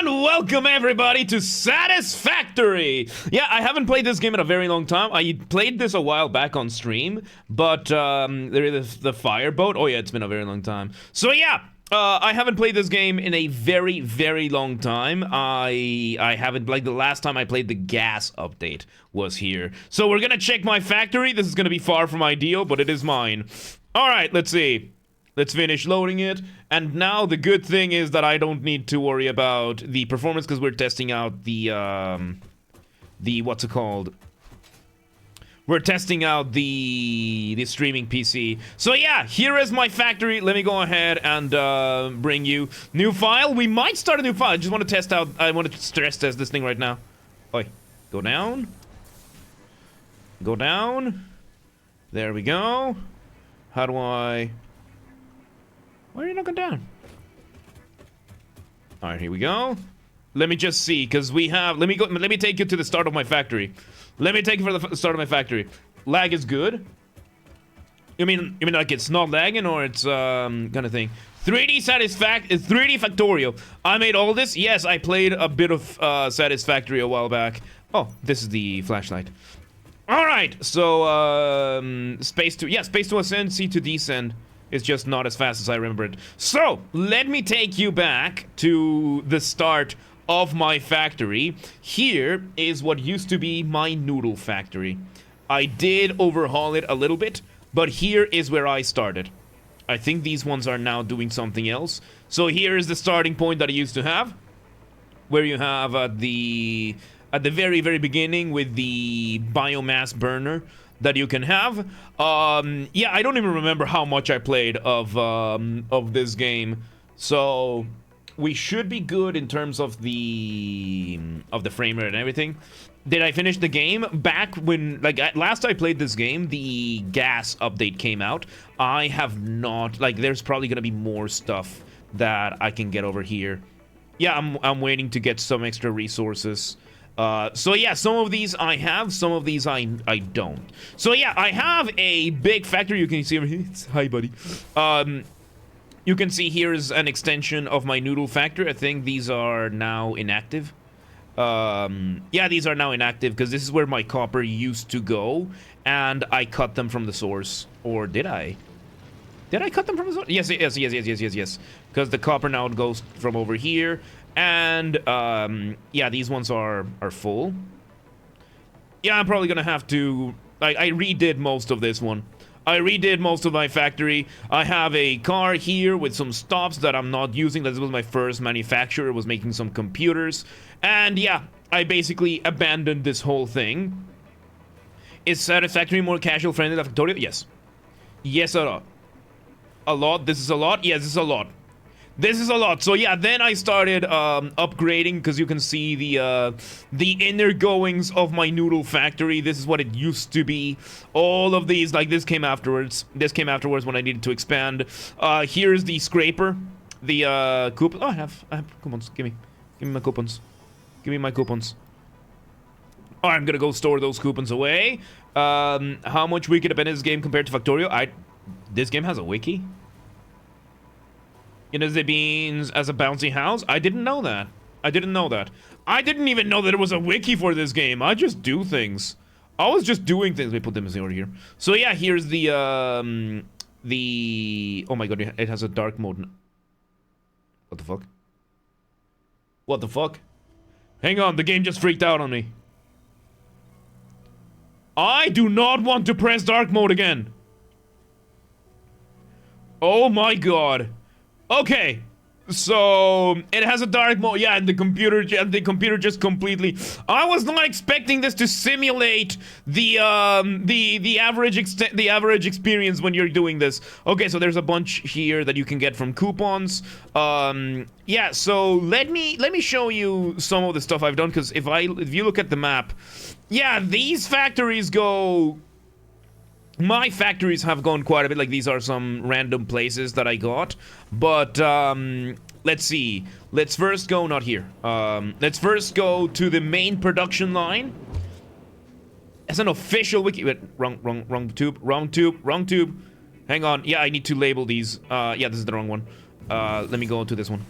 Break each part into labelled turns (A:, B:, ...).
A: And welcome everybody to Satisfactory! Yeah, I haven't played this game in a very long time. I played this a while back on stream, but there is the fireboat. Oh yeah, it's been a very long time. So yeah, I haven't played this game in a very, very long time. I haven't, like, the last time I played the gas update was here. So we're gonna check my factory. This is gonna be far from ideal, but it is mine. Alright, let's see. Let's finish loading it. And now the good thing is that I don't need to worry about the performance because we're testing out the what's it called? We're testing out the streaming PC. So yeah, here is my factory. Let me go ahead and bring you new file. We might start a new file. I just want to test out. I want to stress test this thing right now. Oi, go down. Go down. There we go. How do I? Why are you not going down? Alright, here we go. Let me just see, because we have... Let me take you to the start of my factory. Let me take you for the start of my factory. Lag is good. You mean like it's not lagging, or it's kind of thing? 3D Factorial. I made all this. Yes, I played a bit of Satisfactory a while back. Oh, this is the flashlight. Alright, so space to ascend, C to descend. It's just not as fast as I remember it. So, let me take you back to the start of my factory. Here is what used to be my noodle factory. I did overhaul it a little bit, but here is where I started. I think these ones are now doing something else. So here is the starting point that I used to have, where you have at the very, very beginning with the biomass burner that you can have. Yeah, I don't even remember how much I played of this game. So we should be good in terms of the frame rate and everything. Did I finish the game? Back when, like, last I played this game, the gas update came out. I have not, like, there's probably gonna be more stuff that I can get over here. Yeah, I'm waiting to get some extra resources. So yeah, some of these I have, some of these I don't. So yeah, I have a big factory. You can see over here. Hi, buddy. You can see here is an extension of my noodle factory. I think these are now inactive. Yeah, these are now inactive because this is where my copper used to go, and I cut them from the source. Or did I? Did I cut them from the source? Yes. Because the copper now goes from over here. And, yeah, these ones are full. Yeah, I'm probably gonna have to... I redid most of this one. I redid most of my factory. I have a car here with some stops that I'm not using. This was my first manufacturer. It was making some computers. And, yeah, I basically abandoned this whole thing. Is Satisfactory more casual friendly than Factorio? Yes. Yes, a lot. A lot? This is a lot? Yes, this is a lot. This is a lot. So yeah, then I started upgrading because you can see the inner goings of my noodle factory. This is what it used to be. All of these, like, this came afterwards. This came afterwards when I needed to expand. Here's the scraper, the coupon. Oh, I have coupons. Give me my coupons. Give me my coupons. Oh, I'm gonna go store those coupons away. How much we could have been in this game compared to Factorio? This game has a wiki. You know, the beans as a bouncy house? I didn't know that. I didn't know that. I didn't even know that there was a wiki for this game. I just do things. I was just doing things. Let me put them over here. So yeah, here's the oh my god, it has a dark mode. What the fuck? What the fuck? Hang on, the game just freaked out on me. I do not want to press dark mode again. Oh my god. Okay, so it has a dark mode. Yeah, and the computer just completely. I was not expecting this to simulate the average experience when you're doing this. Okay, so there's a bunch here that you can get from coupons. Yeah, so let me show you some of the stuff I've done, because if you look at the map, yeah, these factories go. My factories have gone quite a bit. Like, these are some random places that I got. But, let's see. Let's first go, not here. Let's first go to the main production line. As an official wiki. Wait, wrong tube. Hang on. Yeah, I need to label these. Yeah, this is the wrong one. Let me go to this one.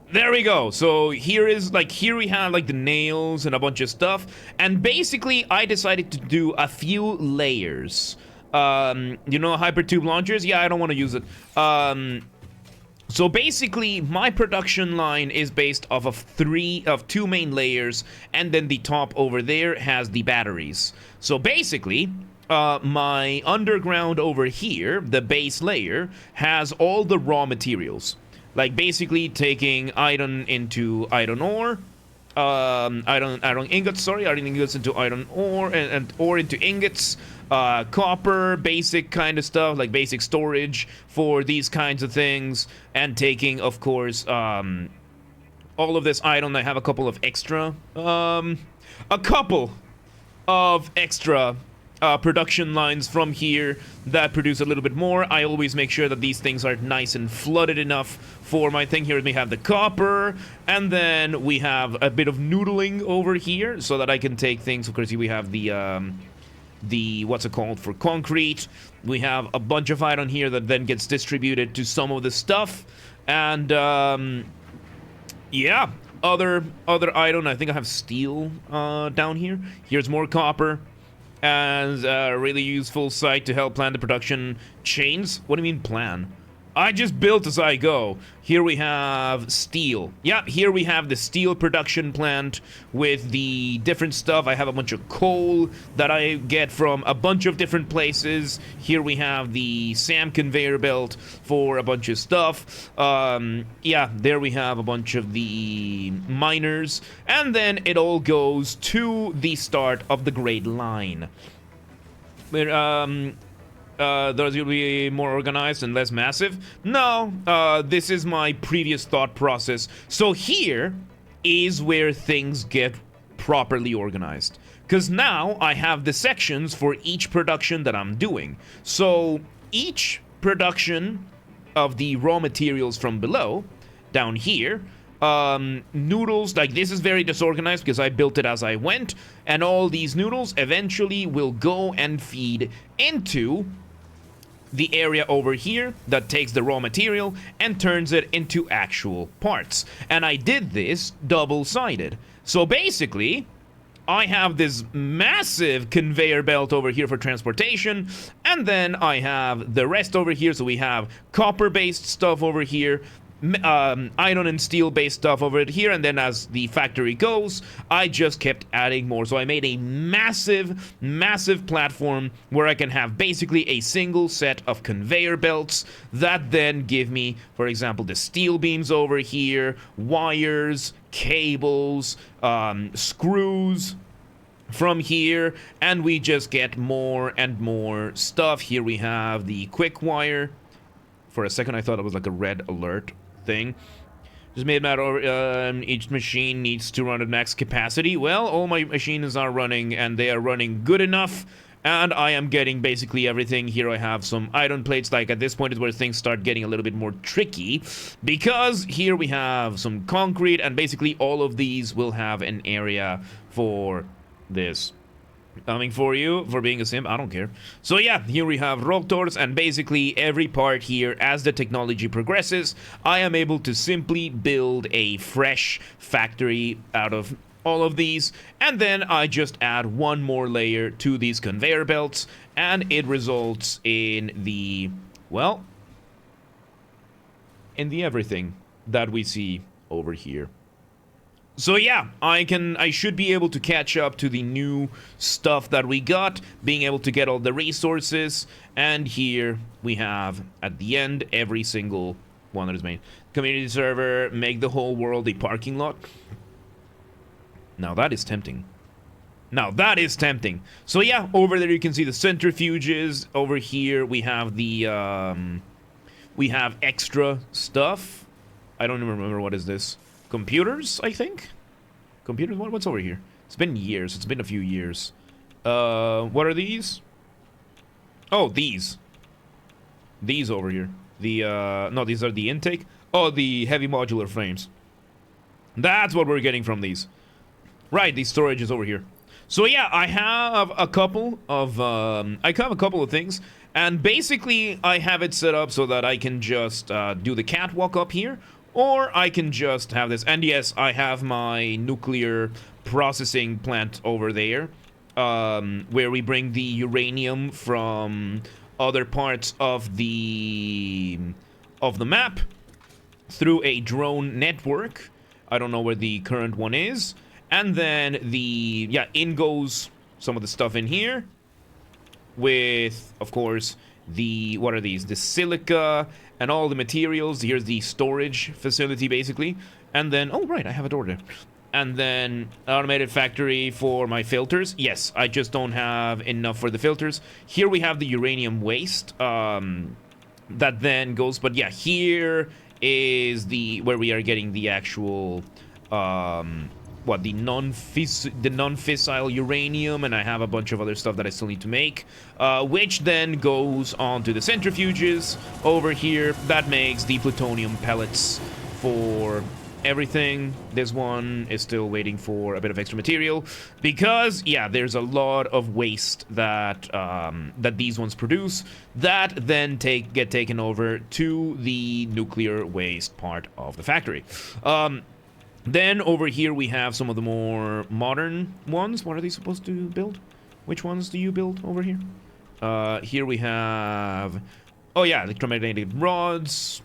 A: There we go. So here is like, here we have like the nails and a bunch of stuff. And basically I decided to do a few layers. You know, hypertube launchers? Yeah, I don't want to use it. So basically my production line is based off of two main layers, and then the top over there has the batteries. So basically, my underground over here, the base layer, has all the raw materials. Like basically taking iron into iron ore, iron ingots, iron ingots into iron ore, and ore into ingots, copper, basic kind of stuff, like basic storage for these kinds of things, and taking, of course, all of this iron. I have a couple of extra, production lines from here that produce a little bit more. I always make sure that these things are nice and flooded enough for my thing. Here we have the copper, and then we have a bit of noodling over here so that I can take things. Of course, we have the what's it called, for concrete. We have a bunch of iron here that then gets distributed to some of the stuff, and yeah, other iron. I think I have steel down here. Here's more copper. And a really useful site to help plan the production chains. What do you mean plan? I just built as I go. Here we have steel. Yeah, here we have the steel production plant with the different stuff. I have a bunch of coal that I get from a bunch of different places. Here we have the SAM conveyor belt for a bunch of stuff. Yeah, there we have a bunch of the miners. And then it all goes to the start of the grade line. Those will be more organized and less massive. No, this is my previous thought process. So here is where things get properly organized. Because now I have the sections for each production that I'm doing. So each production of the raw materials from below, down here, noodles, like this is very disorganized because I built it as I went. And all these noodles eventually will go and feed into the area over here that takes the raw material and turns it into actual parts. And I did this double-sided. So basically, I have this massive conveyor belt over here for transportation, and then I have the rest over here. So we have copper-based stuff over here, iron and steel-based stuff over here, and then as the factory goes, I just kept adding more. So I made a massive platform where I can have basically a single set of conveyor belts that then give me, for example, the steel beams over here, wires, cables, screws from here, and we just get more and more stuff. Here we have the quick wire. For a second I thought it was like a red alert thing. Just made a matter of each machine needs to run at max capacity. Well, all my machines are running, and they are running good enough, and I am getting basically everything. Here I have some iron plates. Like at this point is where things start getting a little bit more tricky, because here we have some concrete, and basically all of these will have an area for this. Coming for you for being a simp, I don't care. So yeah, here we have rotors, and basically every part here, as the technology progresses, I am able to simply build a fresh factory out of all of these, and then I just add one more layer to these conveyor belts, and it results in the, well, in the everything that we see over here. So yeah, I should be able to catch up to the new stuff that we got, being able to get all the resources, and here we have, at the end, every single one that is made. Community server, make the whole world a parking lot. Now that is tempting. Now that is tempting. So yeah, over there you can see the centrifuges. Over here we have the, we have extra stuff. I don't even remember what is this. Computers, I think? Computers? What's over here? It's been years. It's been a few years. What are these? Oh, these. These over here. The, no, these are the intake. Oh, the heavy modular frames. That's what we're getting from these. Right, the storage is over here. So yeah, I have a couple of things. And basically, I have it set up so that I can just do the catwalk up here. Or I can just have this. And yes, I have my nuclear processing plant over there, where we bring the uranium from other parts of the map through a drone network. I don't know where the current one is. And then in goes some of the stuff in here with, of course, what are these? The silica and all the materials. Here's the storage facility, basically. And then, oh, right, I have a door there. And then automated factory for my filters. Yes, I just don't have enough for the filters. Here we have the uranium waste that then goes, but yeah, here is where we are getting the actual the non-fissile uranium, and I have a bunch of other stuff that I still need to make, which then goes onto the centrifuges over here. That makes the plutonium pellets for everything. This one is still waiting for a bit of extra material because, yeah, there's a lot of waste that these ones produce that then get taken over to the nuclear waste part of the factory. Then over here we have some of the more modern ones. What are these supposed to build? Which ones do you build over here? Here we have, oh yeah, electromagnetic rods,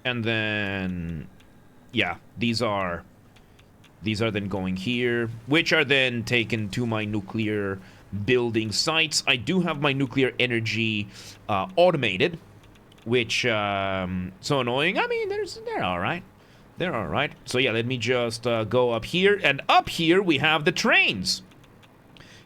A: and then yeah, these are then going here, which are then taken to my nuclear building sites. I do have my nuclear energy automated, which so annoying. I mean, they're all right. They're all right. So yeah, let me just go up here, and up here we have the trains.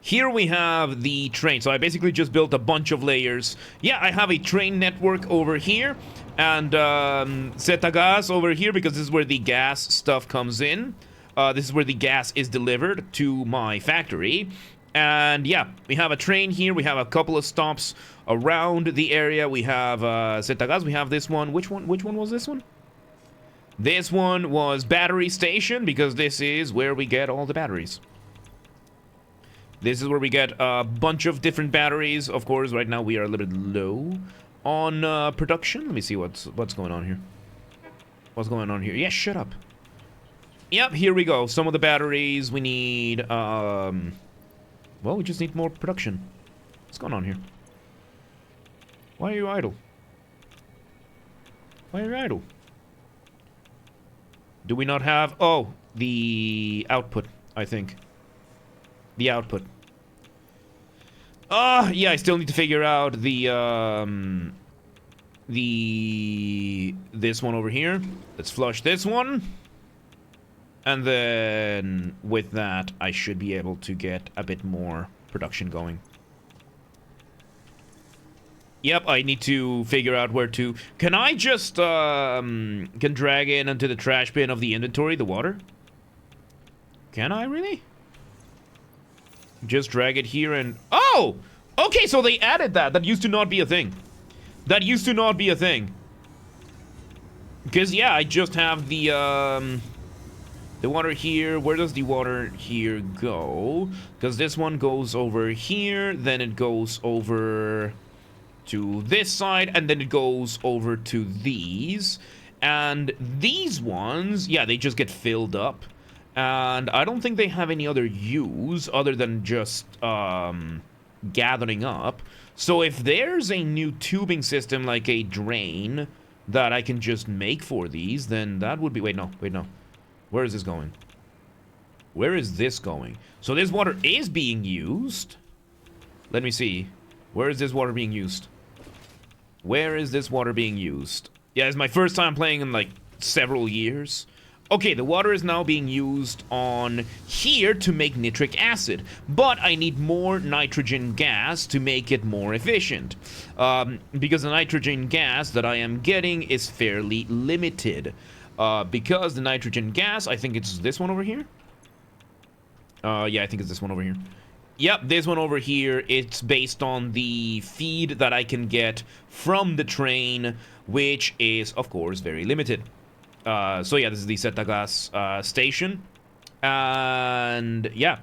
A: Here we have the train. So I basically just built a bunch of layers. Yeah, I have a train network over here, and Zetagas over here, because this is where the gas stuff comes in. This is where the gas is delivered to my factory. And yeah, we have a train here. We have a couple of stops around the area. We have Zetagas. We have this one. Which one was this one? This one was battery station, because this is where we get all the batteries. This is where we get a bunch of different batteries. Of course, right now we are a little bit low on production. Let me see what's going on here. What's going on here? Yeah, shut up. Yep, here we go. Some of the batteries we need. Well, we just need more production. What's going on here? Why are you idle? Why are you idle? Do we not have... Oh, the output, I think. The output. Yeah, I still need to figure out this one over here. Let's flush this one. And then with that, I should be able to get a bit more production going. Yep, I need to figure out where to... Can I just, can drag it into the trash bin of the inventory, the water? Can I really? Just drag it here and... Oh! Okay, so they added that. That used to not be a thing. That used to not be a thing. Because, yeah, I just have the water here. Where does the water here go? Because this one goes over here, then it goes over to this side, and then it goes over to these. And these ones, yeah, they just get filled up. And I don't think they have any other use other than just gathering up. So if there's a new tubing system, like a drain, that I can just make for these, then that would be... Wait, no. Where is this going? Where is this going? So this water is being used. Let me see. Where is this water being used? Where is this water being used? Yeah, it's my first time playing in, like, several years. Okay, the water is now being used on here to make nitric acid, but I need more nitrogen gas to make it more efficient, because the nitrogen gas that I am getting is fairly limited, because the nitrogen gas, I think it's this one over here? Yeah, I think it's this one over here. Yep, this one over here, it's based on the feed that I can get from the train, which is, of course, very limited. So yeah, this is the Zetagas station. And yeah.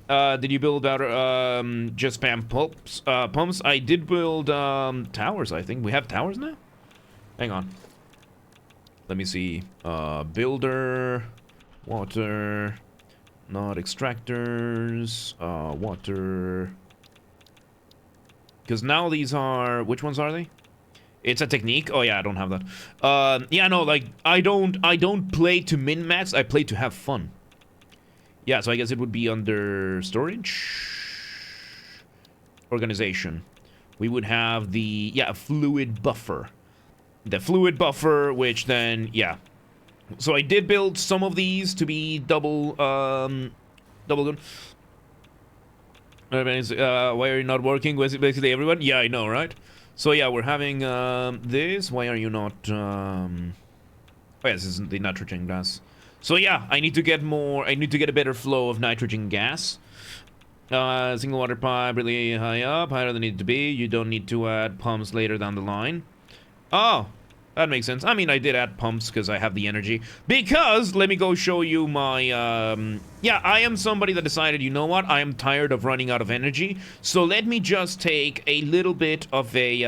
A: Did you build out just spam pumps? I did build towers, I think. We have towers now? Hang on. Let me see. Builder, water, not extractors, water. Because now these are, which ones are they? It's a technique. Oh yeah, I don't have that. Yeah, no, like I don't play to min-max. I play to have fun. Yeah, so I guess it would be under storage, organization. We would have the fluid buffer. The fluid buffer, which then So I did build some of these to be double good. Why are you not working? Basically everyone. Yeah, I know, right? So yeah, we're having this. Why are you not? Oh yeah, this isn't the nitrogen gas. So yeah, I need to get more. I need to get a better flow of nitrogen gas. Single water pipe really high up, higher than it need to be. You don't need to add pumps later down the line. Oh, that makes sense. I mean, I did add pumps because I have the energy. Because, let me go show you my, yeah, I am somebody that decided, you know what? I am tired of running out of energy. So let me just take a little bit of a,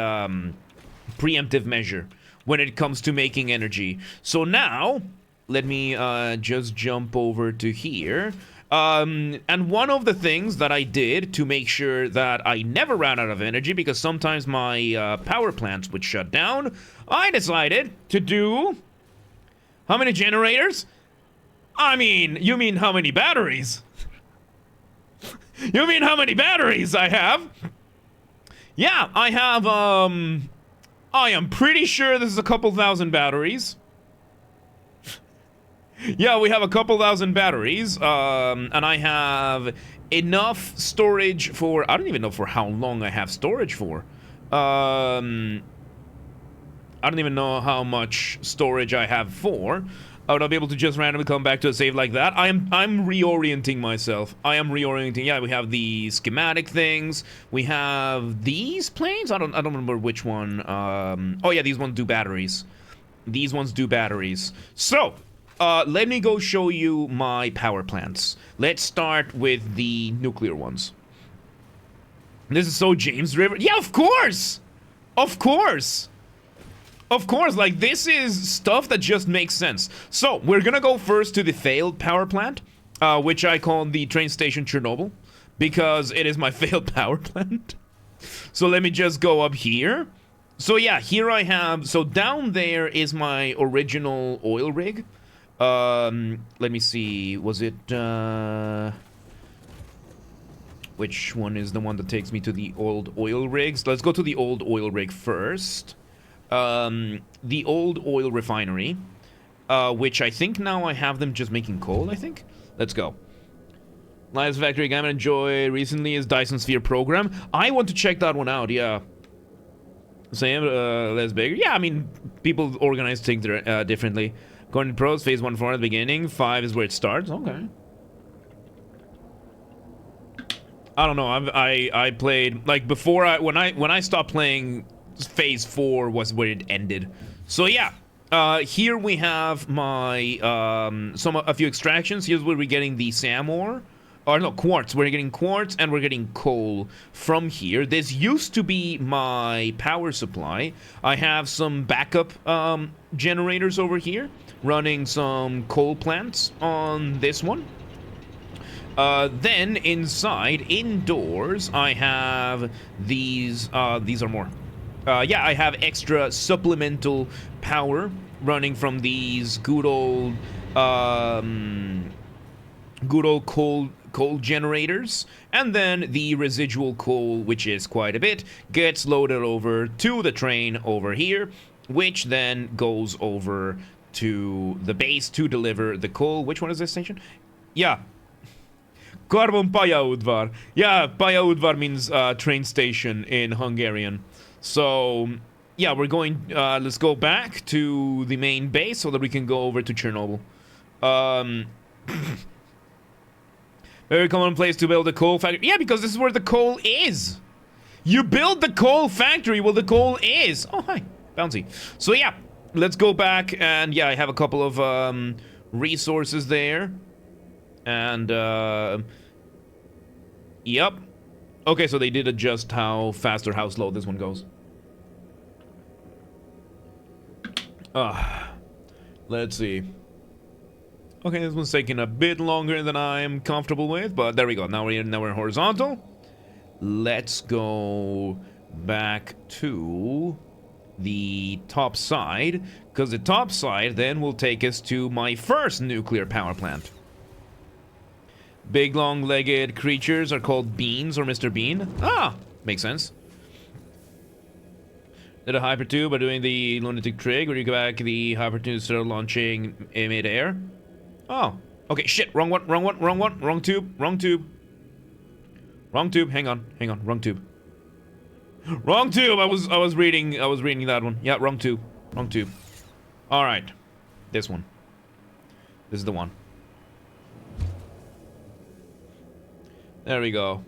A: preemptive measure when it comes to making energy. So now, let me, just jump over to here. And one of the things that I did to make sure that I never ran out of energy, because sometimes my power plants would shut down, I decided to do... How many generators? I mean, you mean how many batteries? You mean how many batteries I have? Yeah, I have, I am pretty sure this is a couple thousand batteries. Yeah, we have a couple thousand batteries, and I have enough storage for... I don't even know for how long I have storage for. I don't even know how much storage I have for. I would not be able to just randomly come back to a save like that. I'm reorienting myself. I am reorienting. Yeah, we have the schematic things. We have these planes. I don't remember which one. Oh yeah, these ones do batteries. These ones do batteries. So... let me go show you my power plants. Let's start with the nuclear ones. This is so James River. Yeah, of course! Of course! Of course, like, this is stuff that just makes sense. So, we're gonna go first to the failed power plant, which I call the train station Chernobyl, because it is my failed power plant. So let me just go up here. So yeah, here I have... So down there is my original oil rig. Let me see, was it, which one is the one that takes me to the old oil rigs? Let's go to the old oil rig first. The old oil refinery, which I think now I have them just making coal, I think. Let's go. Last factory game I enjoy recently is Dyson Sphere program. I want to check that one out, yeah. Same, less bigger. Yeah, I mean, people organize things differently. Going to pros, phase 1 4 at the beginning, 5 is where it starts. Okay. I don't know. I played like before. When I stopped playing, phase 4 was where it ended. So yeah, here we have my a few extractions. Here's where we're getting the SAM ore. Or no, quartz. We're getting quartz and we're getting coal from here. This used to be my power supply. I have some backup generators over here, running some coal plants on this one. Then inside, indoors, I have these are more. Yeah, I have extra supplemental power running from these good old coal generators, and then the residual coal, which is quite a bit, gets loaded over to the train over here, which then goes over to the base to deliver the coal. Which one is this station? Yeah. Karbon pályaudvar. Yeah, pályaudvar means train station in Hungarian. So, yeah, we're going, let's go back to the main base so that we can go over to Chernobyl. Very common place to build a coal factory. Yeah, because this is where the coal is. You build the coal factory where the coal is. Oh, hi. Bouncy. So, yeah. Let's go back. And, yeah, I have a couple of resources there. And, yep. Okay, so they did adjust how fast or how slow this one goes. Let's see. Okay, this one's taking a bit longer than I'm comfortable with, but there we go. Now we're horizontal. Let's go back to the top side, because the top side then will take us to my first nuclear power plant. Big long-legged creatures are called beans or Mr. Bean. Ah, makes sense. Did a hypertube by doing the lunatic trick where you go back, the hypertube start launching in mid-air. Oh, okay, shit, wrong one, wrong tube, wrong tube. Wrong tube, hang on, wrong tube. Wrong tube, I was reading that one. Yeah, wrong tube. Alright. This one. This is the one. There we go.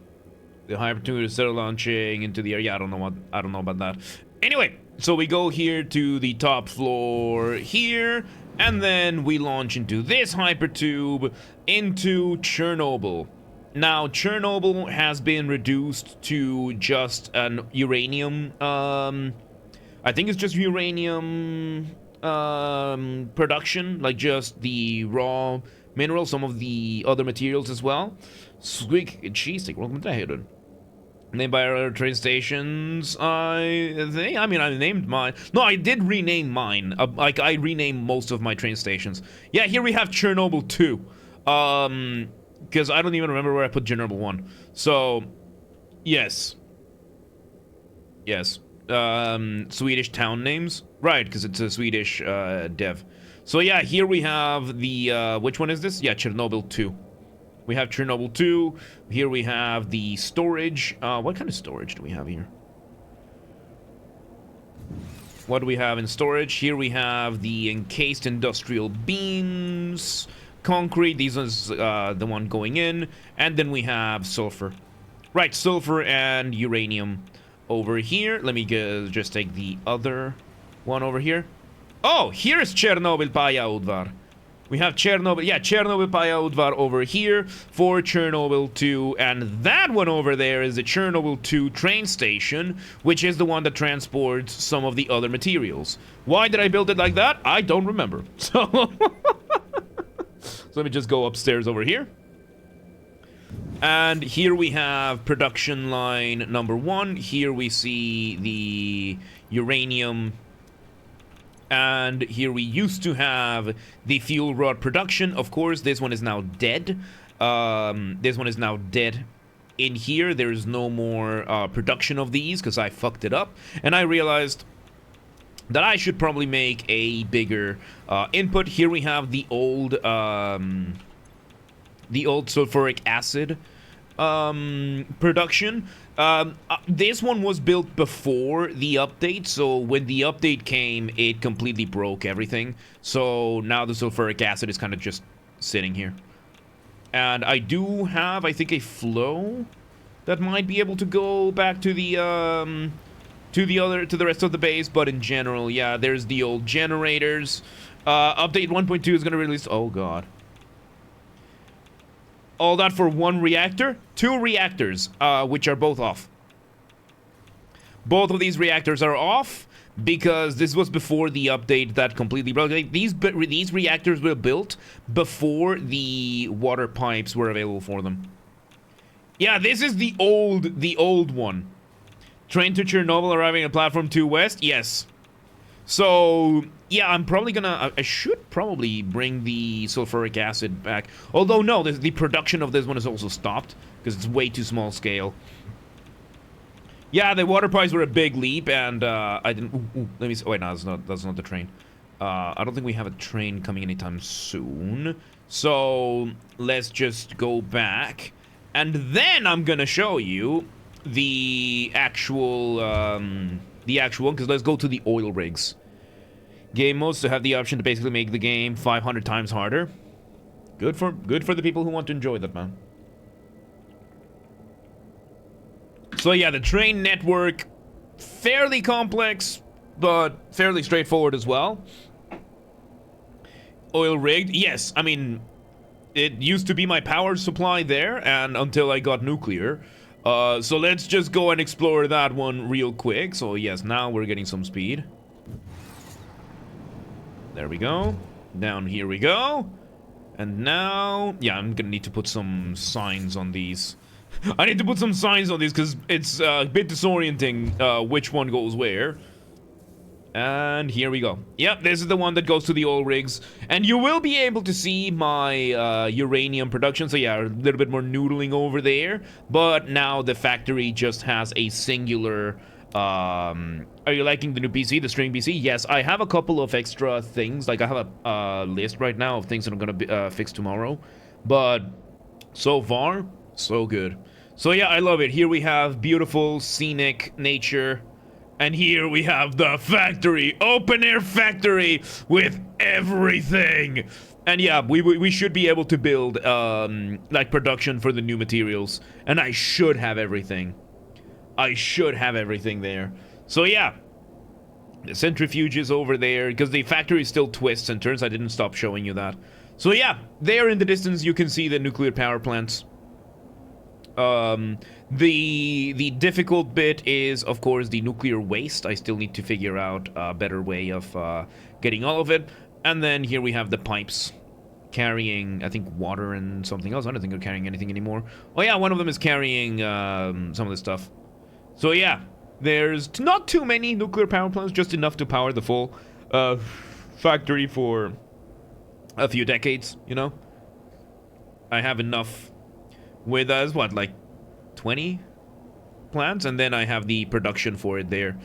A: The hypertube is still launching into the air. Yeah, I don't know about that. Anyway, so we go here to the top floor here, and then we launch into this hypertube into Chernobyl. Now, Chernobyl has been reduced to just an uranium, I think it's just uranium, production, like just the raw minerals, some of the other materials as well. Squeak cheese stick, welcome to Hayden. Named by our train stations, I named mine. No, I did rename mine. Like, I renamed most of my train stations. Yeah, here we have Chernobyl 2. Because I don't even remember where I put Chernobyl 1. So, yes. Yes. Swedish town names. Right, because it's a Swedish dev. So yeah, here we have the, which one is this? Yeah, Chernobyl 2. We have Chernobyl 2. Here we have the storage. What kind of storage do we have here? What do we have in storage? Here we have the encased industrial beams. Concrete, these ones, the one going in. And then we have sulfur. Right, sulfur and uranium over here. Let me just take the other one over here. Oh, here's Chernobyl Paya Udvar. We have Chernobyl, yeah, Chernobyl Paya Udvar over here for Chernobyl 2, and that one over there is the Chernobyl 2 train station, which is the one that transports some of the other materials. Why did I build it like that? I don't remember. So, let me just go upstairs over here. And here we have production line number 1. Here we see the uranium. And here we used to have the fuel rod production. Of course, this one is now dead. This one is now dead. In here, there's no more production of these because I fucked it up. And I realized that I should probably make a bigger input. Here we have the old sulfuric acid production. This one was built before the update, so when the update came, it completely broke everything. So now the sulfuric acid is kind of just sitting here. And I do have, I think, a flow that might be able to go back to the rest of the base, but in general, yeah, there's the old generators. Update 1.2 is gonna release, oh god. All that for one reactor? 2 reactors, which are both off. Both of these reactors are off because this was before the update that completely broke. These reactors were built before the water pipes were available for them. Yeah, this is the old one. Train to Chernobyl arriving at platform 2 west? Yes. So, yeah, I'm probably gonna... I should probably bring the sulfuric acid back. Although, no, the production of this one is also stopped, because it's way too small scale. Yeah, the water pipes were a big leap, and, I didn't... let me see... wait, no, that's not the train. I don't think we have a train coming anytime soon. So, let's just go back. And then I'm gonna show you the actual one, because let's go to the oil rigs. Game modes to have the option to basically make the game 500 times harder. Good for the people who want to enjoy that, man. So yeah, the train network, fairly complex, but fairly straightforward as well. Oil rigged, yes, I mean, it used to be my power supply there, and until I got nuclear. So let's just go and explore that one real quick. So yes, now we're getting some speed. There we go. Down here we go. And now, yeah, I'm gonna need to put some signs on these. I need to put some signs on these because it's a bit disorienting which one goes where. And here we go. Yep, this is the one that goes to the oil rigs. And you will be able to see my uranium production. So yeah, a little bit more noodling over there. But now the factory just has a singular... are you liking the new PC, the streaming PC? Yes, I have a couple of extra things. Like, I have a list right now of things that I'm gonna fix tomorrow. But so far, so good. So yeah, I love it. Here we have beautiful, scenic nature. And here we have the factory, open air factory with everything. And yeah, we should be able to build like production for the new materials. And I should have everything. I should have everything there. So yeah, the centrifuge is over there because the factory still twists and turns. I didn't stop showing you that. So yeah, there in the distance you can see the nuclear power plants. The difficult bit is, of course, the nuclear waste. I still need to figure out a better way of getting all of it. And then here we have the pipes carrying, I think, water and something else. I don't think they're carrying anything anymore. Oh yeah, one of them is carrying some of the stuff. So yeah, there's not too many nuclear power plants, just enough to power the full factory for a few decades, you know? I have enough with us, what, like 20 plants? And then I have the production for it there.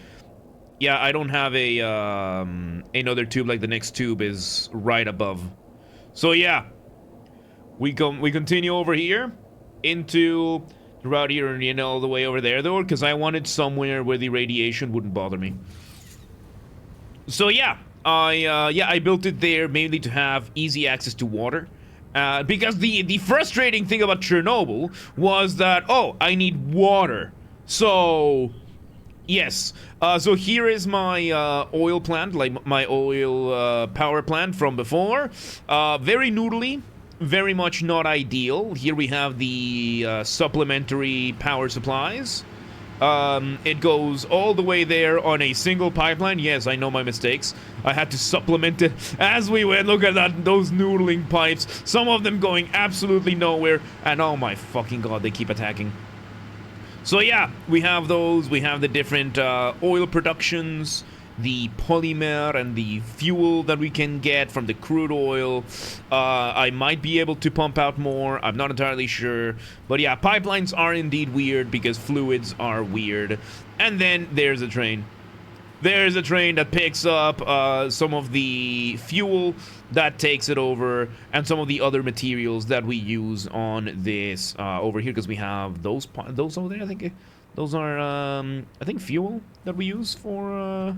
A: Yeah, I don't have a another tube, like the next tube is right above. So yeah, we continue over here into the route here, and all the way over there though, because I wanted somewhere where the radiation wouldn't bother me. So yeah, I built it there mainly to have easy access to water. Because the frustrating thing about Chernobyl was that, oh, I need water. So, yes. So here is my oil plant, like my oil power plant from before. Very noodly, very much not ideal. Here we have the supplementary power supplies. It goes all the way there on a single pipeline. Yes, I know my mistakes. I had to supplement it as we went. Look at that, those noodling pipes. Some of them going absolutely nowhere. And oh my fucking god, they keep attacking. So yeah, we have those. We have the different oil productions, the polymer and the fuel that we can get from the crude oil. I might be able to pump out more. I'm not entirely sure. But yeah, pipelines are indeed weird because fluids are weird. And then there's a train. There's a train that picks up some of the fuel that takes it over, and some of the other materials that we use on this over here, because we have those over there. I think those are I think fuel that we use for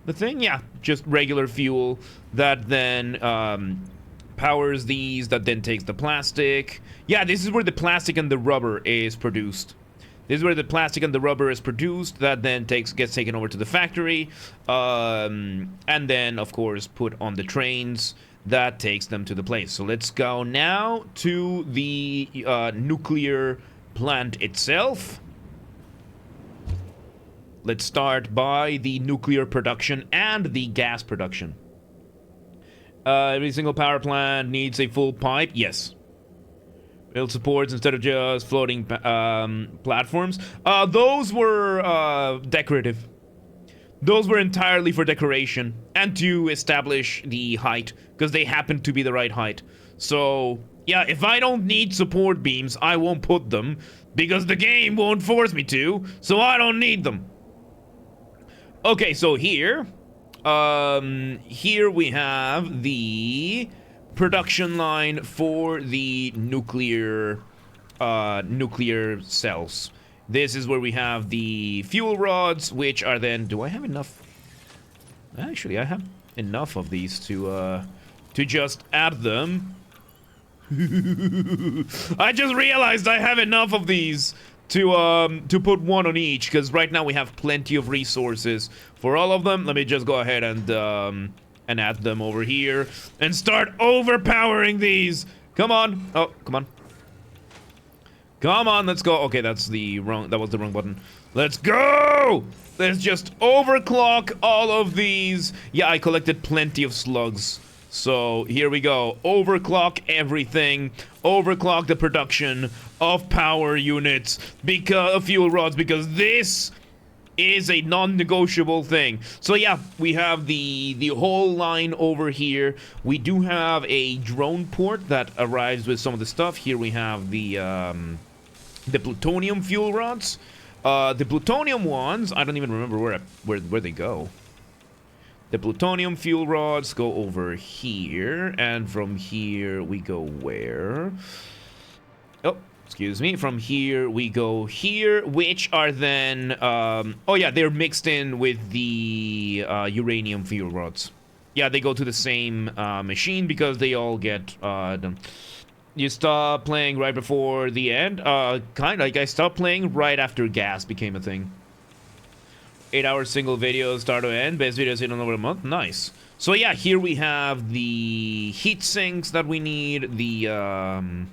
A: the thing. Yeah, just regular fuel that then powers these, that then takes the plastic. Yeah, this is where the plastic and the rubber is produced. This is where the plastic and the rubber is produced, that then gets taken over to the factory, and then, of course, put on the trains. That takes them to the place. So let's go now to the nuclear plant itself. Let's start by the nuclear production and the gas production. Every single power plant needs a full pipe. Yes. Build supports instead of just floating platforms. Those were decorative. Those were entirely for decoration and to establish the height, because they happen to be the right height. So, yeah, if I don't need support beams, I won't put them, because the game won't force me to, so I don't need them. Okay, so here we have the production line for the nuclear cells. This is where we have the fuel rods, which are then... Do I have enough? Actually, I have enough of these to just add them. I just realized I have enough of these to put one on each, because right now we have plenty of resources for all of them. Let me just go ahead and add them over here and start overpowering these. Come on. Oh, come on. Come on, let's go. Okay, that was the wrong button. Let's go! Let's just overclock all of these. Yeah, I collected plenty of slugs. So here we go. Overclock everything. Overclock the production of power units, because of fuel rods, because this is a non-negotiable thing. So yeah, we have the whole line over here. We do have a drone port that arrives with some of the stuff. Here we have the plutonium fuel rods. The plutonium ones, I don't even remember where they go. The plutonium fuel rods go over here, and from here we go where? Oh, excuse me. From here we go here, which are then, oh yeah, they're mixed in with the uranium fuel rods. Yeah, they go to the same machine because they all get done. You stop playing right before the end? Kind of like I stopped playing right after gas became a thing. 8-hour single video, start to end. Best videos in over a month. Nice. So yeah, here we have the heat sinks that we need. The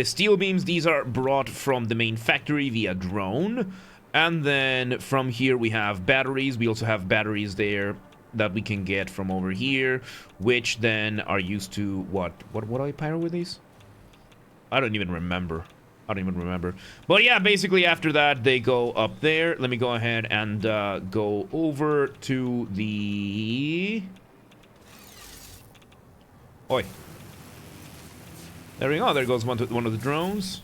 A: steel beams, these are brought from the main factory via drone. And then from here we have batteries. We also have batteries there that we can get from over here, which then are used to what do I pyro with these? I don't even remember. But yeah, basically after that, they go up there. Let me go ahead and go over to the... Oi. There we go. There goes one of the drones.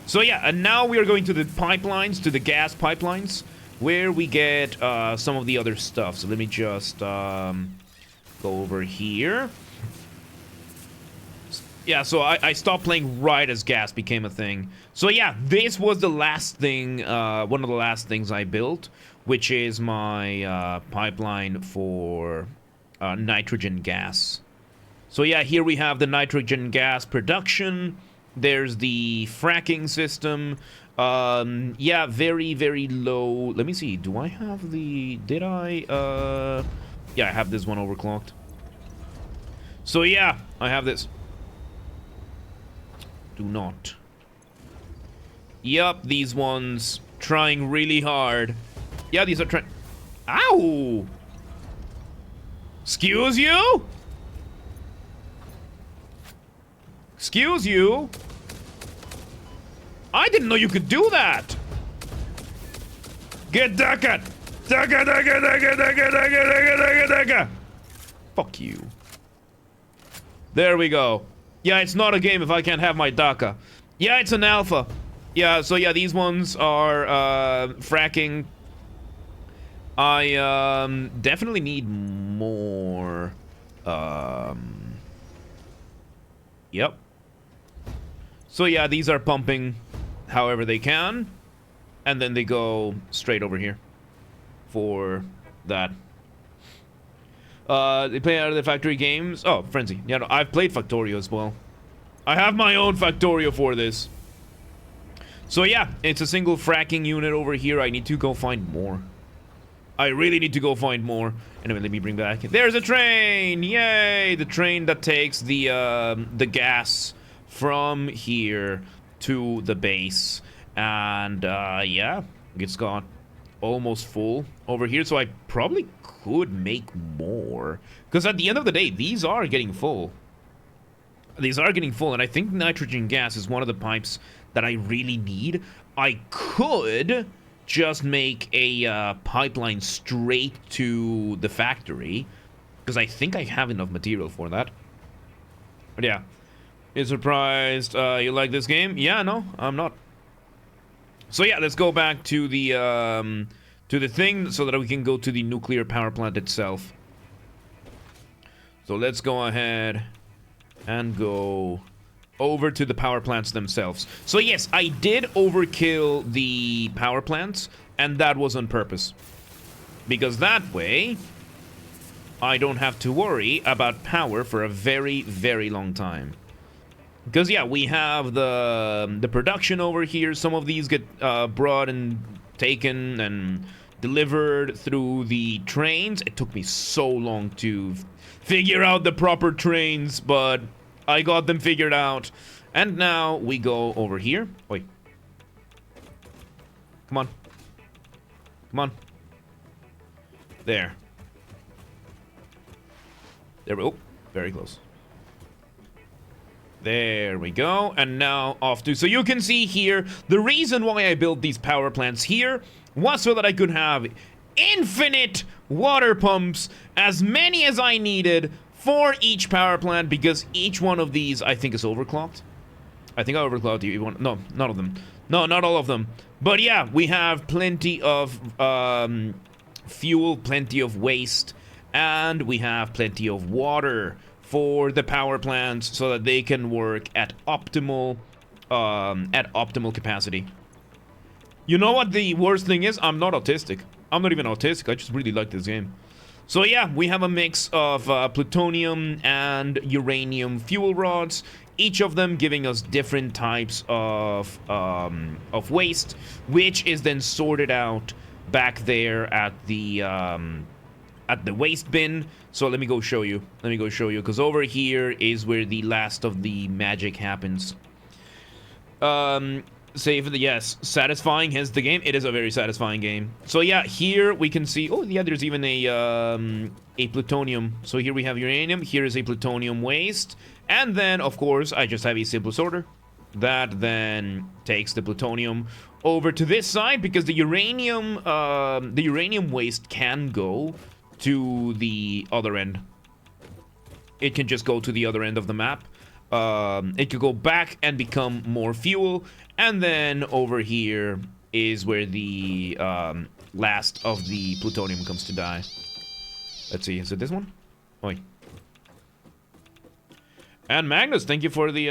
A: So yeah, and now we are going to the pipelines, to the gas pipelines, where we get some of the other stuff. So let me just go over here. Yeah, so I stopped playing right as gas became a thing. So yeah, this was the last thing, one of the last things I built, which is my pipeline for nitrogen gas. So yeah, here we have the nitrogen gas production. There's the fracking system. Yeah, very, very low. Let me see, do I have the... Did I? Yeah, I have this one overclocked. So yeah, I have this. Do not. Yup, these ones trying really hard. Yeah, these are trying... Ow! Excuse you? Excuse you? I didn't know you could do that! Get Daka! Daka, Daka, Daka, Daka, Daka, Daka, Daka, Daka! Fuck you. There we go. Yeah, it's not a game if I can't have my DACA. Yeah, it's an alpha. Yeah, so yeah, these ones are fracking. I definitely need more. Yep. So yeah, these are pumping however they can, and then they go straight over here for that. They play out of the factory games. Oh, Frenzy. Yeah, no, I've played Factorio as well. I have my own Factorio for this. So yeah, it's a single fracking unit over here. I need to go find more. I really need to go find more. Anyway, let me bring back. There's a train! Yay! The train that takes the gas from here to the base. And yeah, it's got almost full over here, so I probably could make more, because at the end of the day, these are getting full. These are getting full, and I think nitrogen gas is one of the pipes that I really need. I could just make a pipeline straight to the factory, because I think I have enough material for that. But yeah, you're surprised you like this game? Yeah, no, I'm not. So yeah, let's go back to the thing so that we can go to the nuclear power plant itself. So let's go ahead and go over to the power plants themselves. So yes, I did overkill the power plants, and that was on purpose. Because that way, I don't have to worry about power for a very, very long time. Because yeah, we have the production over here. Some of these get brought and taken and delivered through the trains. It took me so long to figure out the proper trains, but I got them figured out. And now we go over here. Wait. Come on. Come on. There. There we go. Very close. There we go. And now off to... So you can see here, the reason why I built these power plants here was so that I could have infinite water pumps, as many as I needed for each power plant, because each one of these, I think, is overclocked. I think I overclocked you. No, none of them. No, not all of them. But yeah, we have plenty of fuel, plenty of waste, and we have plenty of water for the power plants so that they can work at optimal capacity. You know what the worst thing is? I'm not autistic. I'm not even autistic. I just really like this game. So yeah, we have a mix of plutonium and uranium fuel rods, each of them giving us different types of waste, which is then sorted out back there at the waste bin. So let me go show you. Because over here is where the last of the magic happens. Save the yes, satisfying is the game. It is a very satisfying game. So yeah, here we can see. Oh yeah, there's even a plutonium. So here we have uranium. Here is a plutonium waste, and then of course I just have a simple sorter that then takes the plutonium over to this side, because the uranium waste can go to the other end. It can just go to the other end of the map. It could go back and become more fuel, and then over here is where the last of the plutonium comes to die. Let's see, is it this one? Oi. And Magnus, thank you for the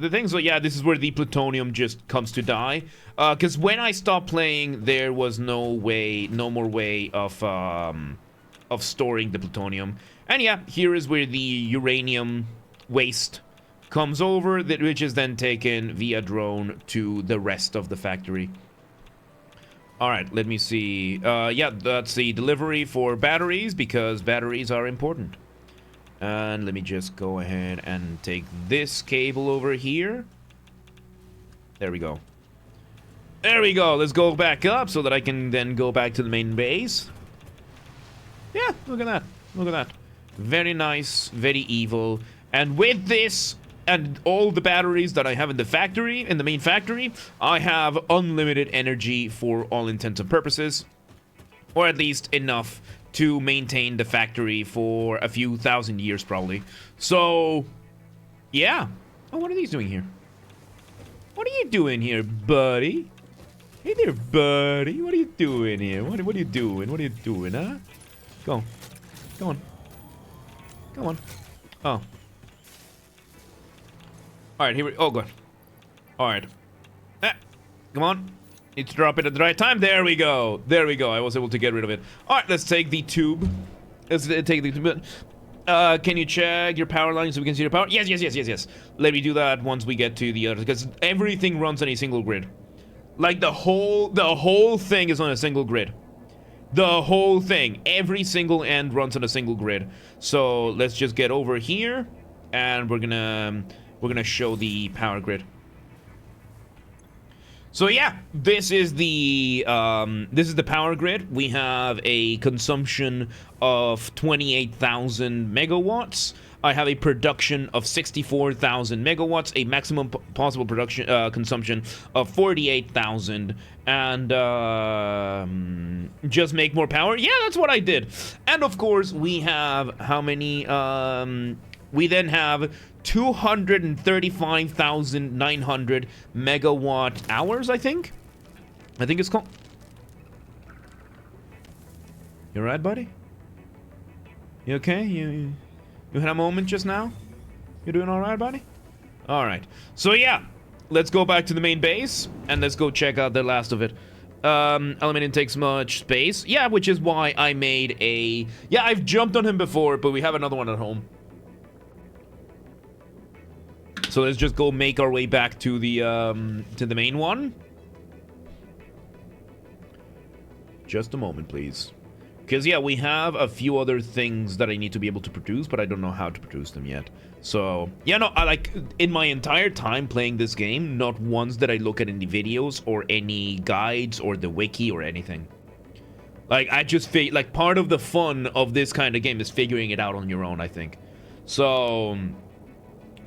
A: thing. So yeah, this is where the plutonium just comes to die. Because when I stopped playing, there was no more way of storing the plutonium. And yeah, here is where the uranium waste comes over, which is then taken via drone to the rest of the factory. Alright, let me see. Yeah, that's the delivery for batteries, because batteries are important. And let me just go ahead and take this cable over here. There we go. There we go. Let's go back up so that I can then go back to the main base. Yeah, look at that. Look at that. Very nice, very evil. And with this and all the batteries that I have in the factory, in the main factory, I have unlimited energy for all intents and purposes. Or at least enough to maintain the factory for a few thousand years, probably. So, yeah. Oh, what are these doing here? What are you doing here, buddy? Hey there, buddy. What are you doing here? What are you doing? What are you doing, huh? Go. Go on. Come on. Oh. Alright, here we... Oh, good. Alright. Come on. Need to drop it at the right time. There we go. There we go. I was able to get rid of it. Alright, let's take the tube. Let's take the tube. Can you check your power line so we can see your power? Yes, yes, yes, yes, yes. Let me do that once we get to the other... Because everything runs on a single grid. Like, the whole thing is on a single grid. The whole thing. Every single end runs on a single grid. So, let's just get over here. And we're gonna show the power grid. So yeah, this is the power grid. We have a consumption of 28,000 megawatts. I have a production of 64,000 megawatts, a maximum possible production consumption of 48,000, and just make more power. Yeah, that's what I did. And of course, we have how many? We then have 235,900 megawatt hours, I think it's called. You alright, buddy? You okay? You had a moment just now? You doing alright, buddy? Alright. So yeah, let's go back to the main base, and let's go check out the last of it. Aluminium takes much space. Yeah, which is why I made a... Yeah, I've jumped on him before, but we have another one at home. So let's just go make our way back to the main one. Just a moment, please. Because, yeah, we have a few other things that I need to be able to produce, but I don't know how to produce them yet. So, yeah, no, in my entire time playing this game, not once did I look at any videos or any guides or the wiki or anything. Like, I just feel like part of the fun of this kind of game is figuring it out on your own, I think. So,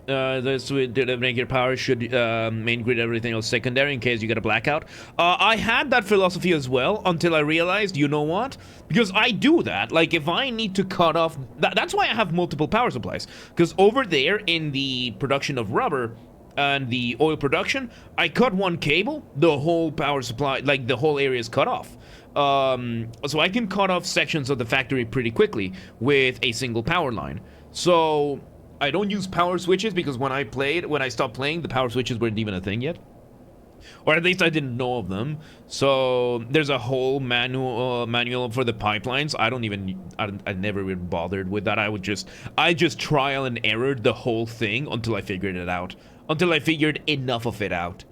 A: this would make your power should main grid everything else secondary in case you get a blackout. I had that philosophy as well until I realized, you know what? Because I do that. Like, if I need to cut off... That's why I have multiple power supplies. Because over there in the production of rubber and the oil production, I cut one cable, the whole power supply, like the whole area is cut off. So I can cut off sections of the factory pretty quickly with a single power line. So I don't use power switches because when I stopped playing, the power switches weren't even a thing yet. Or at least I didn't know of them. So there's a whole manual for the pipelines. I never even bothered with that. I just trial and errored the whole thing until I figured it out. Until I figured enough of it out.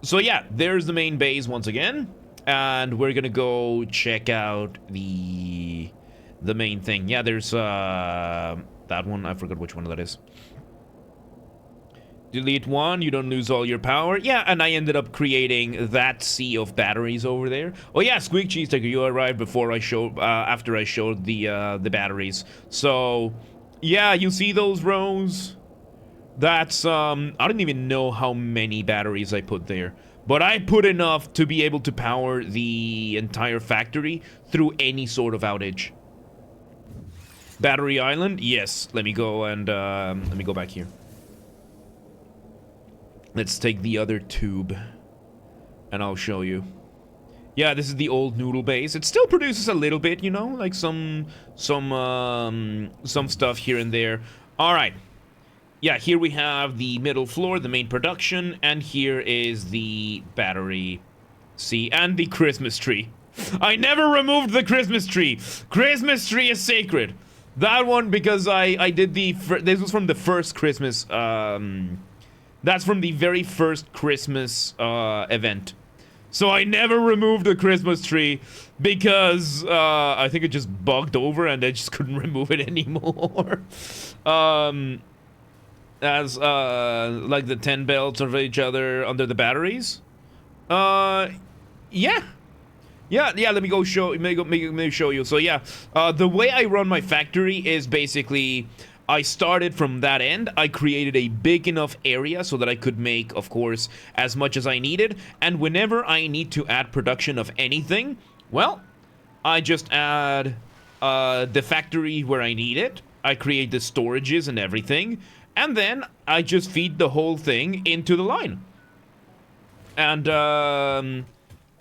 A: So yeah, there's the main base once again. And we're gonna go check out the main thing. Yeah, there's that one. I forgot which one that is. Delete one, you don't lose all your power. Yeah, and I ended up creating that sea of batteries over there. Oh yeah, Squeak Cheese Tiger, you arrived before I showed, after I showed the batteries. So, yeah, you see those rows? That's, I don't even know how many batteries I put there. But I put enough to be able to power the entire factory through any sort of outage. Battery Island? Yes. Let me go and, let me go back here. Let's take the other tube. And I'll show you. Yeah, this is the old noodle base. It still produces a little bit, you know? Like some stuff here and there. Alright. Yeah, here we have the middle floor, the main production, and here is the battery. See, and the Christmas tree. I never removed the Christmas tree. Christmas tree is sacred. That one because I did the... This was from the first Christmas... That's from the very first Christmas event. So I never removed the Christmas tree because I think it just bugged over and I just couldn't remove it anymore. As like the 10 belts of each other under the batteries. Yeah. Let me go show. Let me show you. So yeah, the way I run my factory is basically I started from that end. I created a big enough area so that I could make, of course, as much as I needed. And whenever I need to add production of anything, well, I just add the factory where I need it. I create the storages and everything. And then I just feed the whole thing into the line. And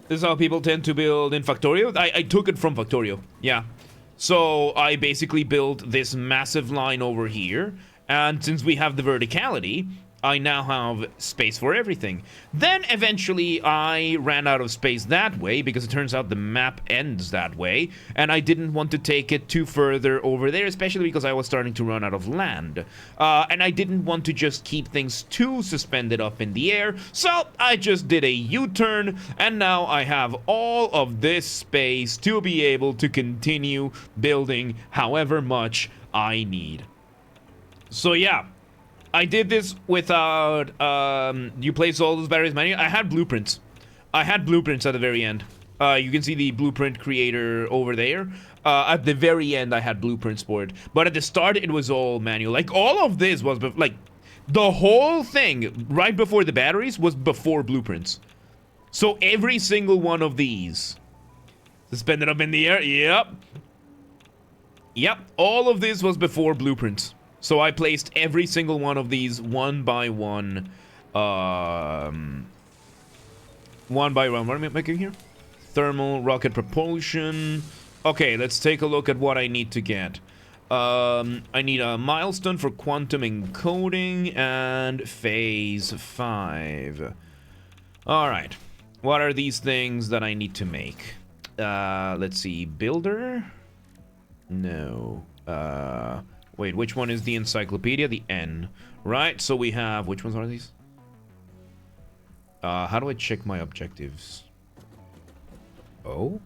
A: this is how people tend to build in Factorio. I took it from Factorio, yeah. So I basically built this massive line over here. And since we have the verticality, I now have space for everything. Then eventually I ran out of space that way because it turns out the map ends that way. And I didn't want to take it too further over there, especially because I was starting to run out of land. And I didn't want to just keep things too suspended up in the air. So I just did a U-turn and now I have all of this space to be able to continue building however much I need. So yeah. I did this without, you place all those batteries manually. I had blueprints. I had blueprints at the very end. You can see the blueprint creator over there. At the very end, I had blueprints for it. But at the start, it was all manual. Like, all of this was, like, the whole thing, right before the batteries, was before blueprints. So every single one of these, suspended up in the air, yep, all of this was before blueprints. So I placed every single one of these one by one. One by one. What am I making here? Thermal rocket propulsion. Okay, let's take a look at what I need to get. I need a milestone for quantum encoding and phase 5. Alright. What are these things that I need to make? Let's see. Builder? No. Wait, which one is the encyclopedia? The N. Right, so we have... Which ones are these? How do I check my objectives? Oh?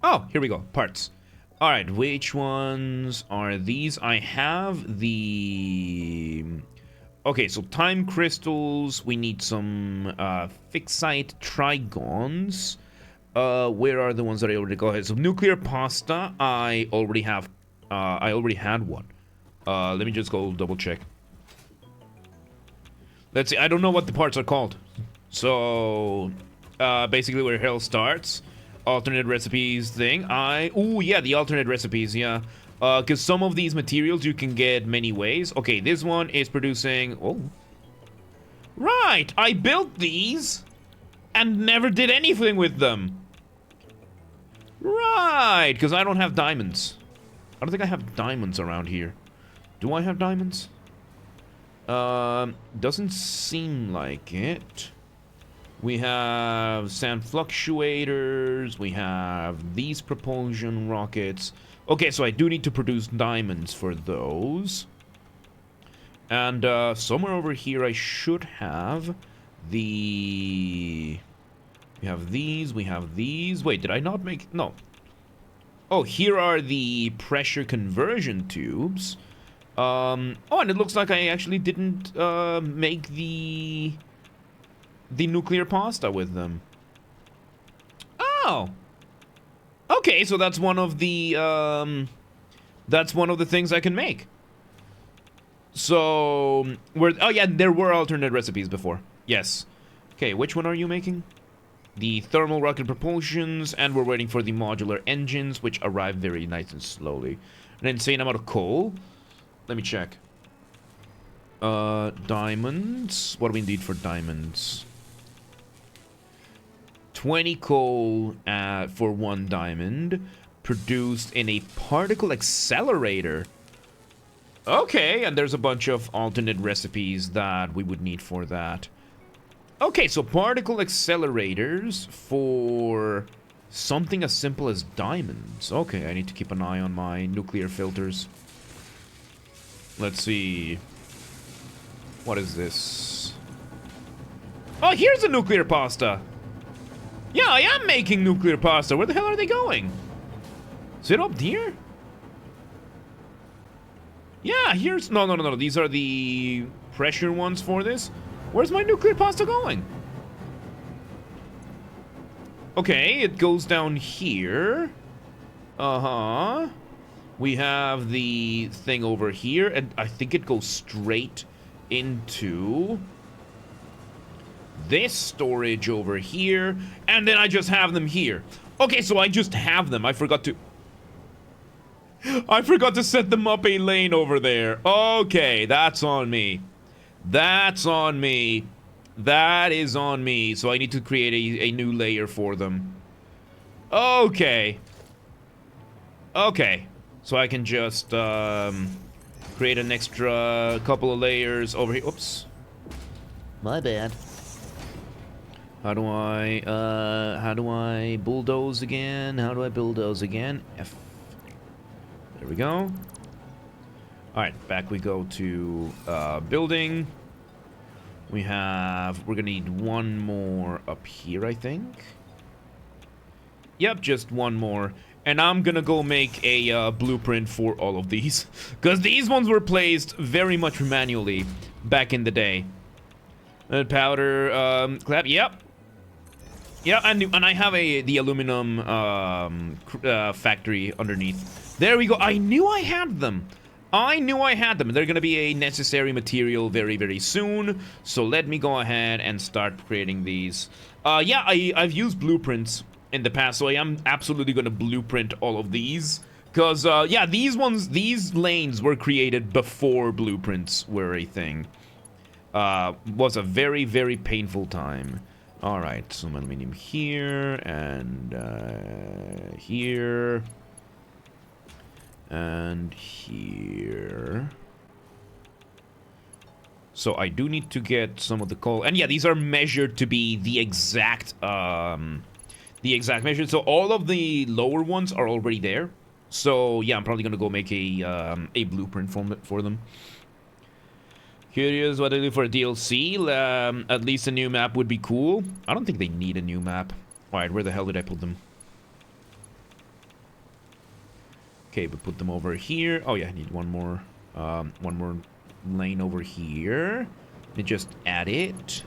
A: Oh, here we go. Parts. Alright, which ones are these? I have the... Okay, so time crystals. We need some fixite trigons. Where are the ones that I already go ahead? So nuclear pasta, I already have. I already had one. Let me just go double check. Let's see. I don't know what the parts are called. So, basically where hell starts. Alternate recipes thing. Ooh, yeah, the alternate recipes, yeah. Because some of these materials you can get many ways. Okay, this one is producing... Oh. Right, I built these and never did anything with them. Right, because I don't have diamonds. I don't think I have diamonds around here. Do I have diamonds? Doesn't seem like it. We have sand fluctuators. We have these propulsion rockets. Okay, so I do need to produce diamonds for those. And somewhere over here I should have the... We have these, we have these. Wait, did I not make... No. Oh, here are the pressure conversion tubes. Oh, and it looks like I actually didn't make the nuclear pasta with them. Oh. Okay, so that's one of the things I can make. So, oh yeah, there were alternate recipes before. Yes. Okay, which one are you making? The thermal rocket propulsions, and we're waiting for the modular engines, which arrive very nice and slowly. An insane amount of coal. Let me check. Diamonds. What do we need for diamonds? 20 coal for 1 diamond. Produced in a particle accelerator. Okay, and there's a bunch of alternate recipes that we would need for that. Okay, so particle accelerators for something as simple as diamonds. Okay, I need to keep an eye on my nuclear filters. Let's see. What is this? Oh, here's a nuclear pasta. Yeah, I am making nuclear pasta. Where the hell are they going? Is it up here? Yeah, here's... No. These are the pressure ones for this. Where's my nuclear pasta going? Okay, it goes down here. Uh-huh. We have the thing over here, and I think it goes straight into this storage over here, and then I just have them here. Okay, so I just have them. I forgot to set them up a lane over there. Okay, that's on me. That's on me. That is on me. So I need to create a new layer for them. Okay. Okay. So I can just create an extra couple of layers over here. Oops. My bad. How do I bulldoze again? How do I bulldoze again? F. There we go. Alright, back we go to building. We're gonna need one more up here, I think. Yep, just one more. And I'm gonna go make a blueprint for all of these. Because these ones were placed very much manually back in the day. Powder, clap, yep. Yeah, and I have the aluminum factory underneath. There we go. I knew I had them. They're gonna be a necessary material very, very soon. So let me go ahead and start creating these. Yeah, I've used blueprints in the past, so I am absolutely gonna blueprint all of these. Because, yeah, these lanes were created before blueprints were a thing. Was a very, very painful time. Alright, some aluminum here, and here. And here. So I do need to get some of the coal. And yeah, these are measured to be the exact measure. So all of the lower ones are already there. So yeah, I'm probably gonna go make a blueprint for them. Curious what I do for a DLC. At least a new map would be cool. I don't think they need a new map. Alright, where the hell did I put them? Okay, but put them over here. Oh yeah, I need one more lane over here. And just add it.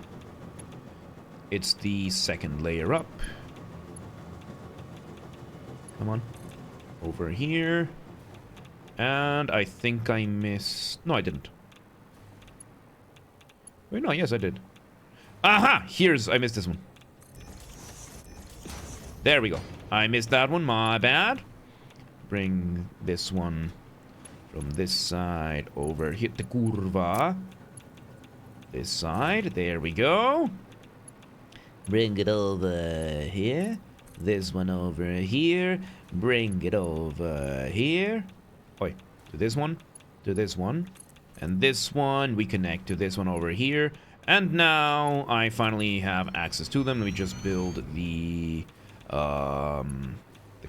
A: It's the second layer up. Come on. Over here. And I think I missed... No, I didn't. Wait, no, yes, I did. Aha! Here's... I missed this one. There we go. I missed that one, my bad. Bring this one from this side over here. The curva. This side. There we go. Bring it over here. This one over here. Bring it over here. Oi, to this one. To this one. And this one, we connect to this one over here. And now I finally have access to them. Let me just build the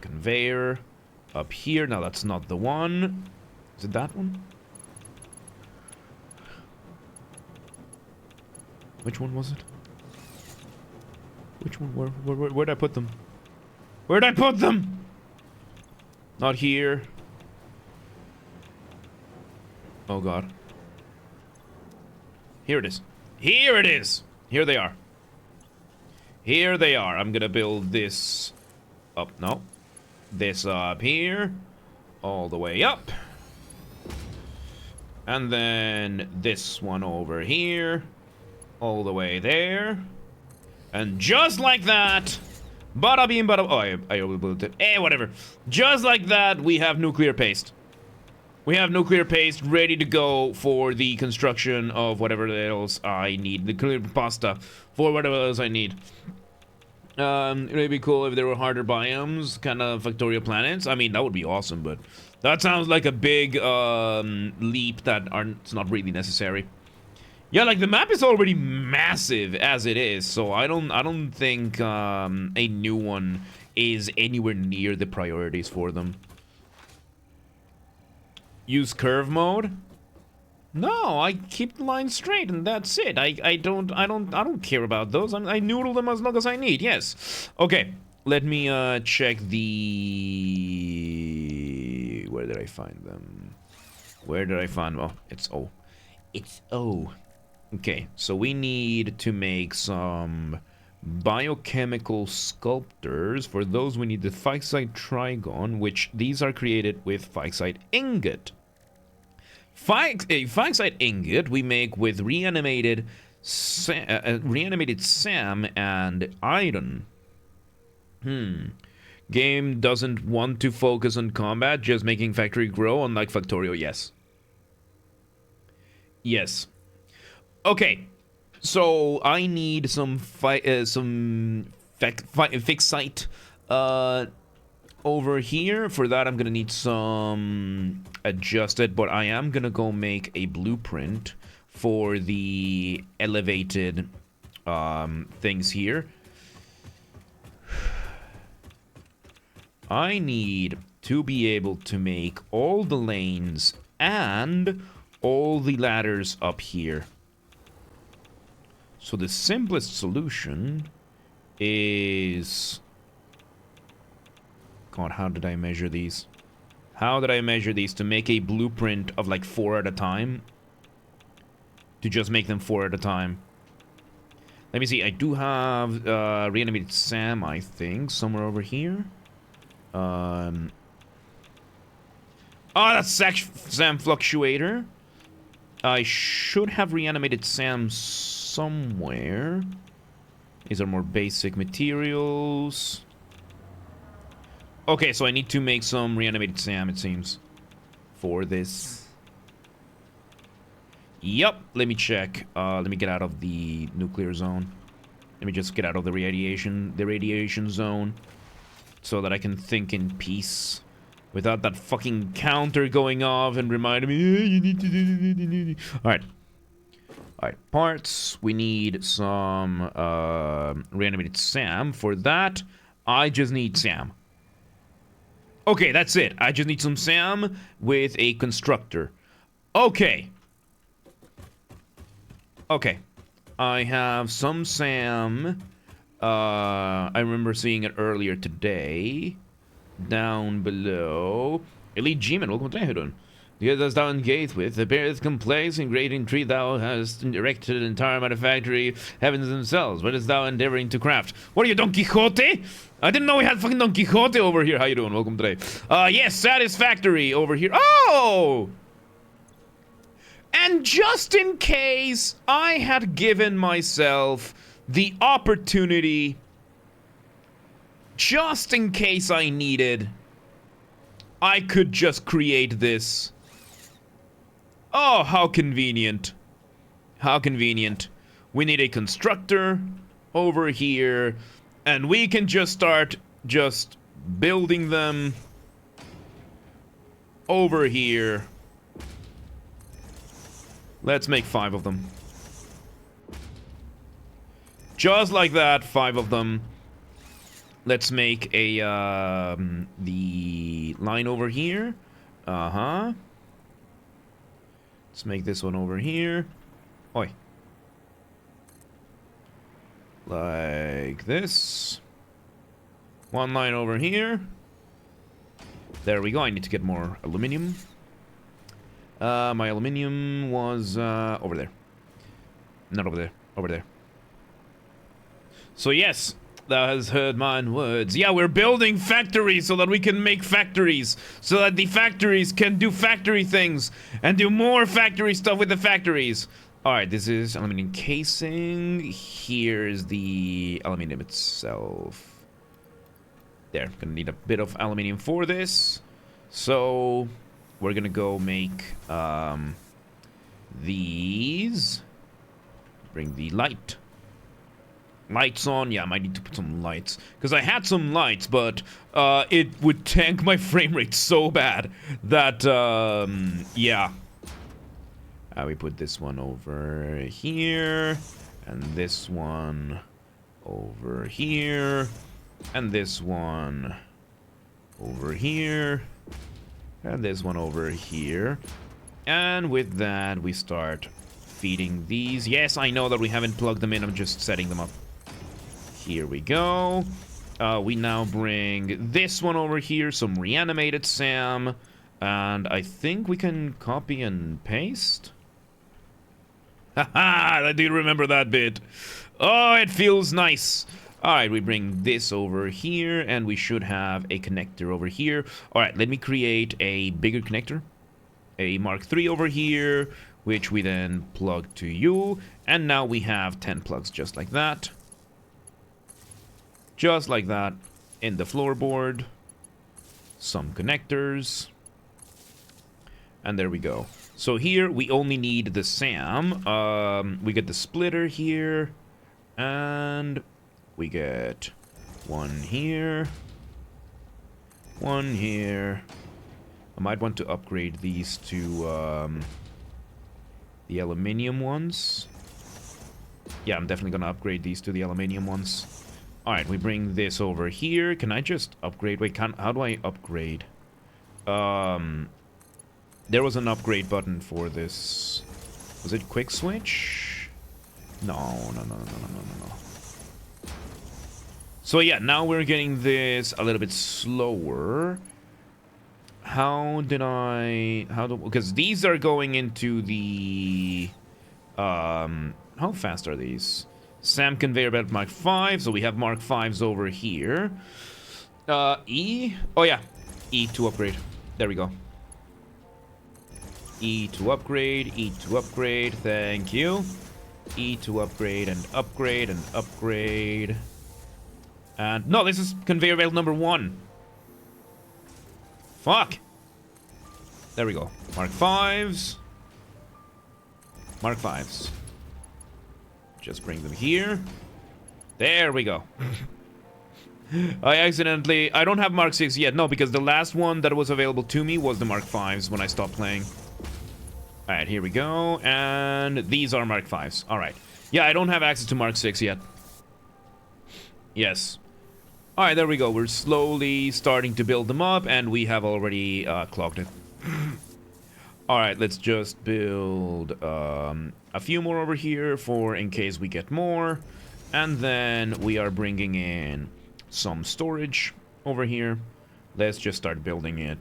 A: conveyor up here. Now that's not the one. Is it that one? Which one was it? Which one? Where'd I put them? Where'd I put them? Not here. Oh god. Here it is. Here it is! Here they are. Here they are. I'm gonna build this up. No. This up here. All the way up. And then this one over here. All the way there. And just like that. Bada beam, bada... Oh, I overbuilt it. Eh, whatever. Just like that, we have nuclear paste. We have nuclear paste ready to go for the construction of whatever else I need. Nuclear pasta for whatever else I need. It'd be cool if there were harder biomes, kind of Factorio planets. I mean, that would be awesome, but that sounds like a big leap that it's not really necessary. Yeah, like the map is already massive as it is, so I don't think a new one is anywhere near the priorities for them. Use curve mode? No, I keep the line straight and that's it. I don't care about those. I noodle them as long as I need. Yes. Okay. Let me check the... Where did I find them? Where did I find... Oh, it's O. It's O. Okay, so we need to make some biochemical sculptors. For those, we need the phyxite trigon, which these are created with phyxite ingot. A phyxite ingot we make with reanimated SAM and iron. Game doesn't want to focus on combat, just making factory grow, unlike Factorio. Yes. Yes. Okay. So I need some fixite over here. For that, I'm gonna need some adjusted, but I am gonna go make a blueprint for the elevated things here. I need to be able to make all the lanes and all the ladders up here. So the simplest solution is... God, how did I measure these? How did I measure these to make a blueprint of like 4 at a time? To just make them 4 at a time. Let me see, I do have reanimated SAM, I think, somewhere over here. Oh, that's SAM Fluctuator. I should have reanimated SAM somewhere. These are more basic materials. Okay, so I need to make some reanimated SAM, it seems, for this. Yep, let me check. Let me get out of the nuclear zone. Let me just get out of the radiation zone, so that I can think in peace without that fucking counter going off and reminding me, hey, you need to do. Alright. Alright, parts. We need some reanimated SAM. For that, I just need SAM. Okay, that's it. I just need some SAM with a constructor. Okay. Okay. I have some SAM. I remember seeing it earlier today. Down below. Elite G-Man, welcome to Tehran. Here thou thou engaged with, the beareth complaints in great tree thou hast erected an entire manufactory, heavens themselves. What is thou endeavoring to craft? What are you, Don Quixote? I didn't know we had fucking Don Quixote over here. How you doing? Welcome today. Yes, Satisfactory over here. Oh! And just in case I had given myself the opportunity, just in case I needed, I could just create this. Oh, how convenient. How convenient. We need a constructor over here, and we can just start just building them over here. Let's make 5 of them. Just like that, 5 of them. Let's make a, the line over here. Uh-huh. Let's make this one over here. Oi. Like this. One line over here. There we go. I need to get more aluminum. My aluminum was, over there. Not over there. Over there. So yes, thou hast heard mine words. Yeah, we're building factories so that we can make factories. So that the factories can do factory things. And do more factory stuff with the factories. Alright, this is aluminum casing. Here's the aluminum itself. There, gonna need a bit of aluminum for this. So we're gonna go make these. Bring the lights on. Yeah, I might need to put some lights, because I had some lights, but it would tank my frame rate so bad that yeah. We put this one over here, and this one over here, and this one over here, and this one over here. And with that, we start feeding these. Yes, I know that we haven't plugged them in. I'm just setting them up. Here we go. We now bring this one over here, some reanimated Sam. And I think we can copy and paste. Haha, I do remember that bit. Oh, it feels nice. Alright, we bring this over here, and we should have a connector over here. Alright, let me create a bigger connector. A Mark III over here, which we then plug to you. And now we have 10 plugs just like that. Just like that. In the floorboard. Some connectors. And there we go. So here, we only need the SAM. We get the splitter here. And we get one here. One here. I might want to upgrade these to the aluminium ones. Yeah, I'm definitely gonna upgrade these to the aluminium ones. Alright, we bring this over here. Can I just upgrade? Wait, how do I upgrade? There was an upgrade button for this. Was it quick switch? No. So yeah, now we're getting this a little bit slower. Because these are going into the, how fast are these? SAM conveyor belt Mark 5, so we have Mark 5s over here. E? Oh yeah, E to upgrade. There we go. E to upgrade, E to upgrade, thank you. E to upgrade and upgrade and upgrade. And no, this is conveyor belt number 1. Fuck! There we go. Mark 5s. Mark 5s. Just bring them here. There we go. I don't have Mark 6 yet. No, because the last one that was available to me was the Mark 5s when I stopped playing. Alright, here we go. And these are Mark 5s. Alright. Yeah, I don't have access to Mark 6 yet. Yes. Alright, there we go. We're slowly starting to build them up, and we have already clocked it. Alright, let's just build a few more over here for in case we get more. And then we are bringing in some storage over here. Let's just start building it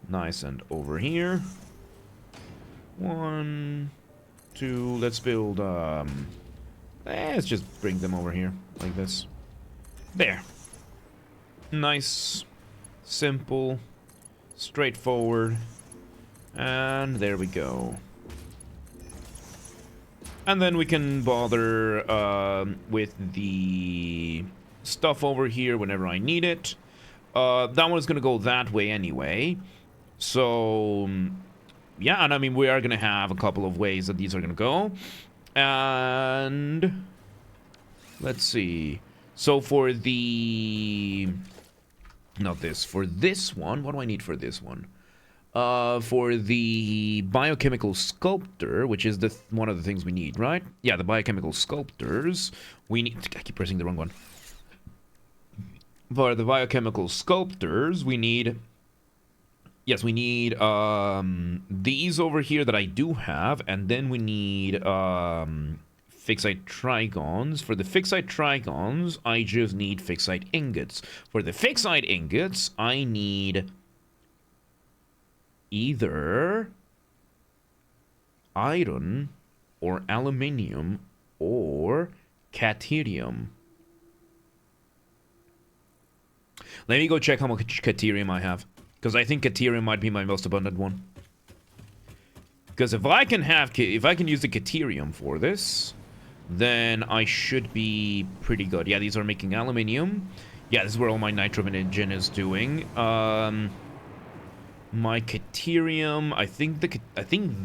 A: nice and over here. 1, 2, let's build, let's just bring them over here, like this. There. Nice. Simple. Straightforward. And there we go. And then we can bother with the stuff over here whenever I need it. That one is going to go that way anyway. So, yeah, and I mean, we are going to have a couple of ways that these are going to go. And let's see. So for the... Not this. For this one, what do I need for this one? For the biochemical sculptor, which is one of the things we need, right? Yeah, the biochemical sculptors. We need... I keep pressing the wrong one. For the biochemical sculptors, we need... Yes, we need these over here that I do have, and then we need fixite trigons. For the fixite trigons, I just need fixite ingots. For the fixite ingots, I need either iron or aluminium or caterium. Let me go check how much caterium I have, because I think caterium might be my most abundant one. Because if I can use the caterium for this, then I should be pretty good. Yeah, these are making aluminium. Yeah, this is where all my nitrogen is doing. My caterium, I think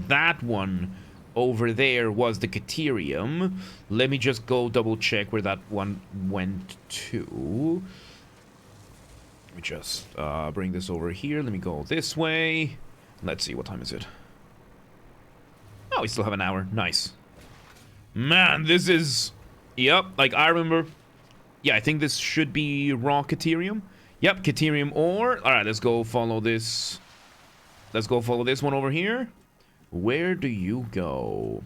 A: that one over there was the caterium. Let me just go double check where that one went to. Let me just bring this over here. Let me go this way. Let's see, what time is it? Oh, we still have an hour. Nice. Man, this is... Yep, like I remember... Yeah, I think this should be raw caterium. Yep, caterium ore. Alright, let's go follow this. Let's go follow this one over here. Where do you go?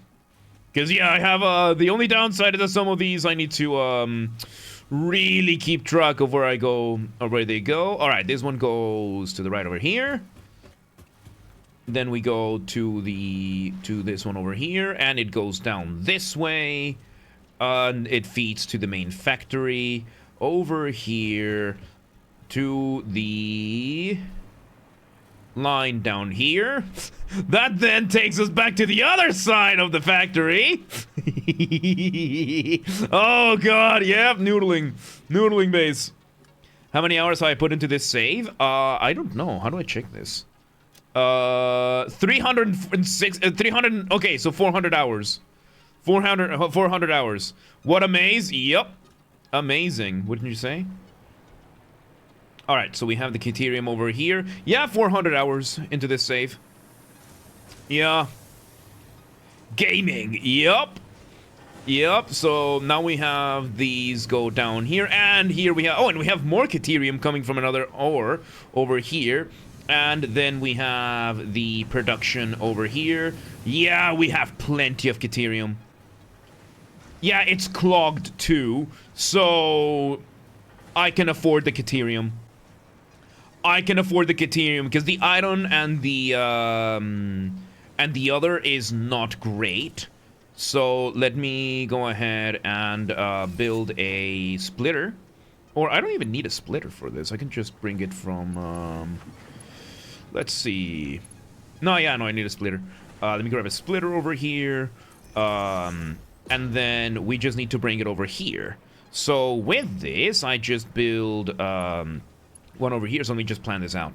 A: Because, yeah, I have, the only downside is that some of these I need to, really keep track of where I go, or where they go. Alright, this one goes to the right over here. Then we go to this one over here, and it goes down this way. And it feeds to the main factory. Over here to the... line down here. That then takes us back to the other side of the factory. Oh god, yep, noodling base. How many hours have I put into this save? I don't know. How do I check this? 300, okay, so 400 hours. 400 hours. What a maze. Yep. Amazing, wouldn't you say? Alright, so we have the caterium over here. Yeah, 400 hours into this save. Yeah. Gaming. Yup. Yep, so now we have these go down here. And here we have... Oh, and we have more caterium coming from another ore over here. And then we have the production over here. Yeah, we have plenty of caterium. Yeah, it's clogged too. So... I can afford the caterium. I can afford the caterium because the iron and the other is not great. So let me go ahead and build a splitter. Or I don't even need a splitter for this. I can just bring it from let's see. No, yeah, no, I need a splitter. Let me grab a splitter over here. And then we just need to bring it over here. So with this, I just build one over here. So let me just plan this out.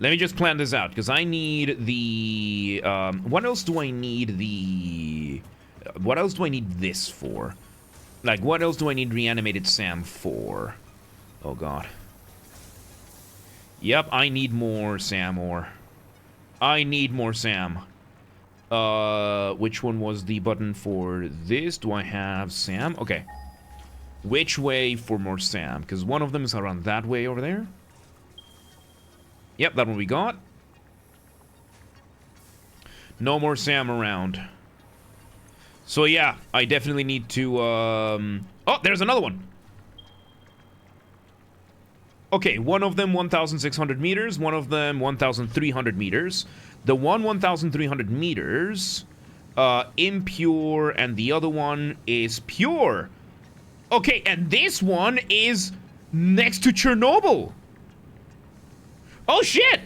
A: Let me just plan this out because I need the what else do I need what else do I need this for? Like, what else do I need reanimated Sam for? Oh god. Yep, I need more Sam ore. I need more Sam. Which one was the button for this? Do I have Sam? Okay. Which way for more Sam? Because one of them is around that way over there. Yep, that one we got. No more Sam around. So yeah, I definitely need to, Oh, there's another one! Okay, one of them 1,600 meters, one of them 1,300 meters. The one 1,300 meters, impure, and the other one is pure. Okay, and this one is next to Chernobyl. Oh shit!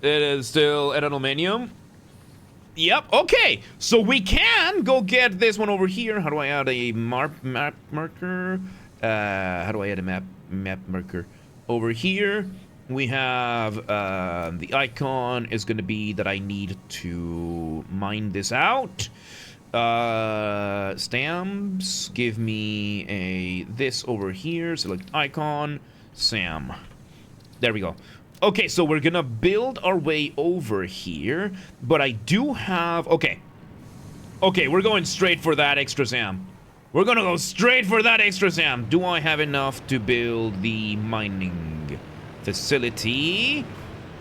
A: It is still at aluminium. Yep, okay. So we can go get this one over here. How do I add a map marker? How do I add a map marker? Over here, we have the icon is going to be that I need to mine this out. Stamps, give me a this over here. Select icon, Sam. There we go. Okay, so we're gonna build our way over here, but I do have... Okay, we're going straight for that extra Sam. We're gonna go straight for that extra Sam. Do I have enough to build the mining facility?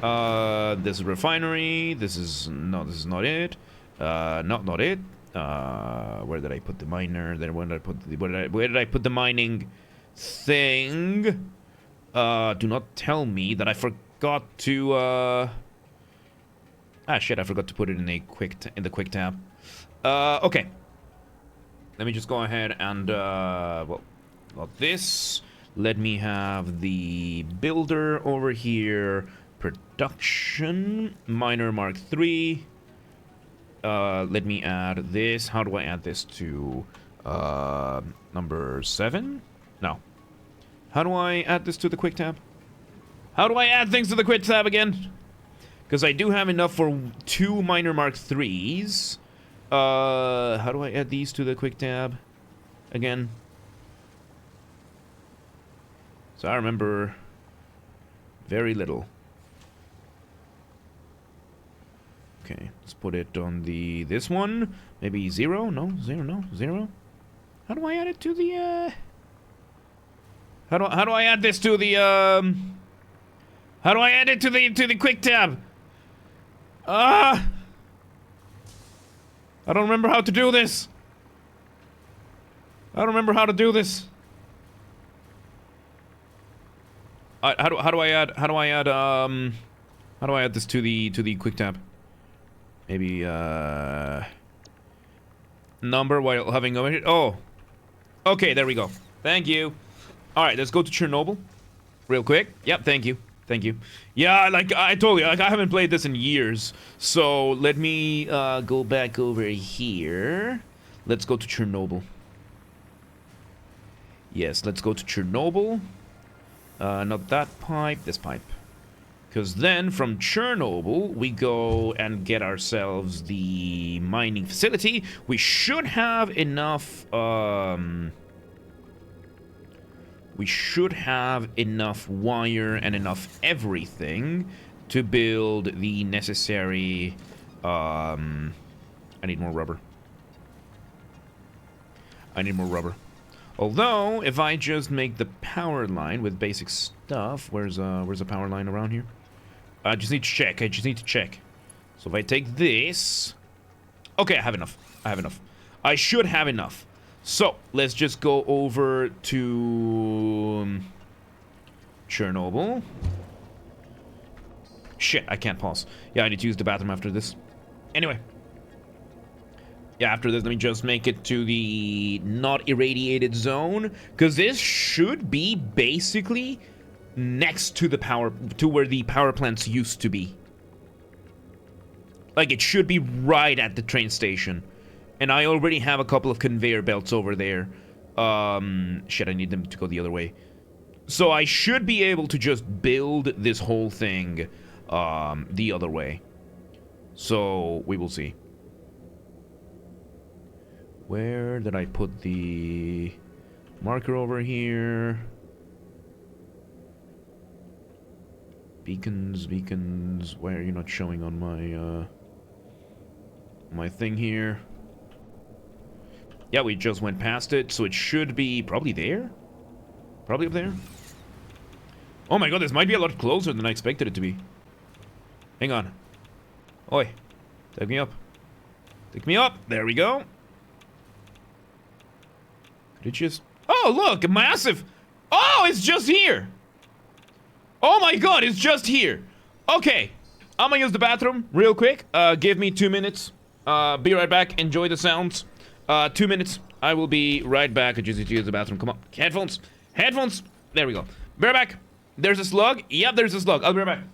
A: This is refinery. This is... No, this is not it. Not it. Where did I put the miner? Then where did I put the... Where did I put the mining thing? Do not tell me that I forgot to, Ah, shit, I forgot to put it in a in the quick tab. Okay. Let me just go ahead and, well, got this. Let me have the builder over here. Production. Miner Mark 3. Let me add this. How do I add this to, number 7? No. How do I add this to the quick tab? How do I add things to the quick tab again? Because I do have enough for 2 Miner Mark 3s. How do I add these to the quick tab again? So I remember very little. Okay, let's put it on the this one. Maybe 0? No, 0, no, 0. How do I add it to the How do I add this to the How do I add it to the quick tab? I don't remember how to do this. I don't remember how to do this. How do I add this to the quick tab? Maybe number while having over here. Oh. Okay, there we go. Thank you. All right, let's go to Chernobyl real quick. Yep, thank you. Thank you. Yeah, like I told you, like I haven't played this in years. So let me go back over here. Let's go to Chernobyl. Yes, let's go to Chernobyl. Not that pipe, this pipe. Because then from Chernobyl, we go and get ourselves the mining facility. We should have enough, we should have enough wire and enough everything to build the necessary, I need more rubber. I need more rubber. Although, if I just make the power line with basic stuff, where's a power line around here? I just need to check. I just need to check. So if I take this... Okay, I have enough. I have enough. I should have enough. So, let's just go over to... Chernobyl. Shit, I can't pause. Yeah, I need to use the bathroom after this. Anyway. Yeah, after this, let me just make it to the not irradiated zone. Because this should be basically... next to the where the power plants used to be. Like, it should be right at the train station. And I already have a couple of conveyor belts over there. Shit, I need them to go the other way. So I should be able to just build this whole thing the other way. So, we will see. Where did I put the marker over here? Beacons, why are you not showing on my, my thing here? Yeah, we just went past it, so it should be probably there? Probably up there? Oh my god, this might be a lot closer than I expected it to be. Hang on. Oi, take me up. Take me up, there we go. Could it just... Oh, look, massive! Oh, it's just here! Oh my god, it's just here. Okay, I'm gonna use the bathroom real quick. Give me 2 minutes. Be right back. Enjoy the sounds. 2 minutes. I will be right back. I just need to use the bathroom. Come on. Headphones. Headphones. There we go. Be right back. There's a slug. Yep, there's a slug. I'll be right back.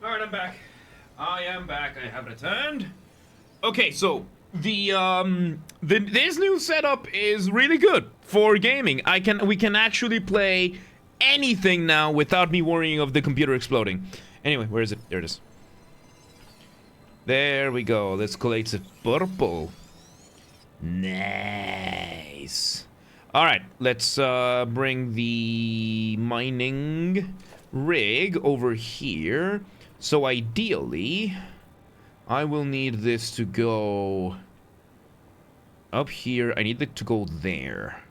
A: Alright, I'm back. I am back. I have returned. Okay, so this new setup is really good for gaming. We can actually play anything now without me worrying of the computer exploding. Anyway, where is it? There it is. There we go. Let's collect the purple. Nice. Alright, let's bring the mining rig over here. So ideally, I will need this to go up here. I need it to go there.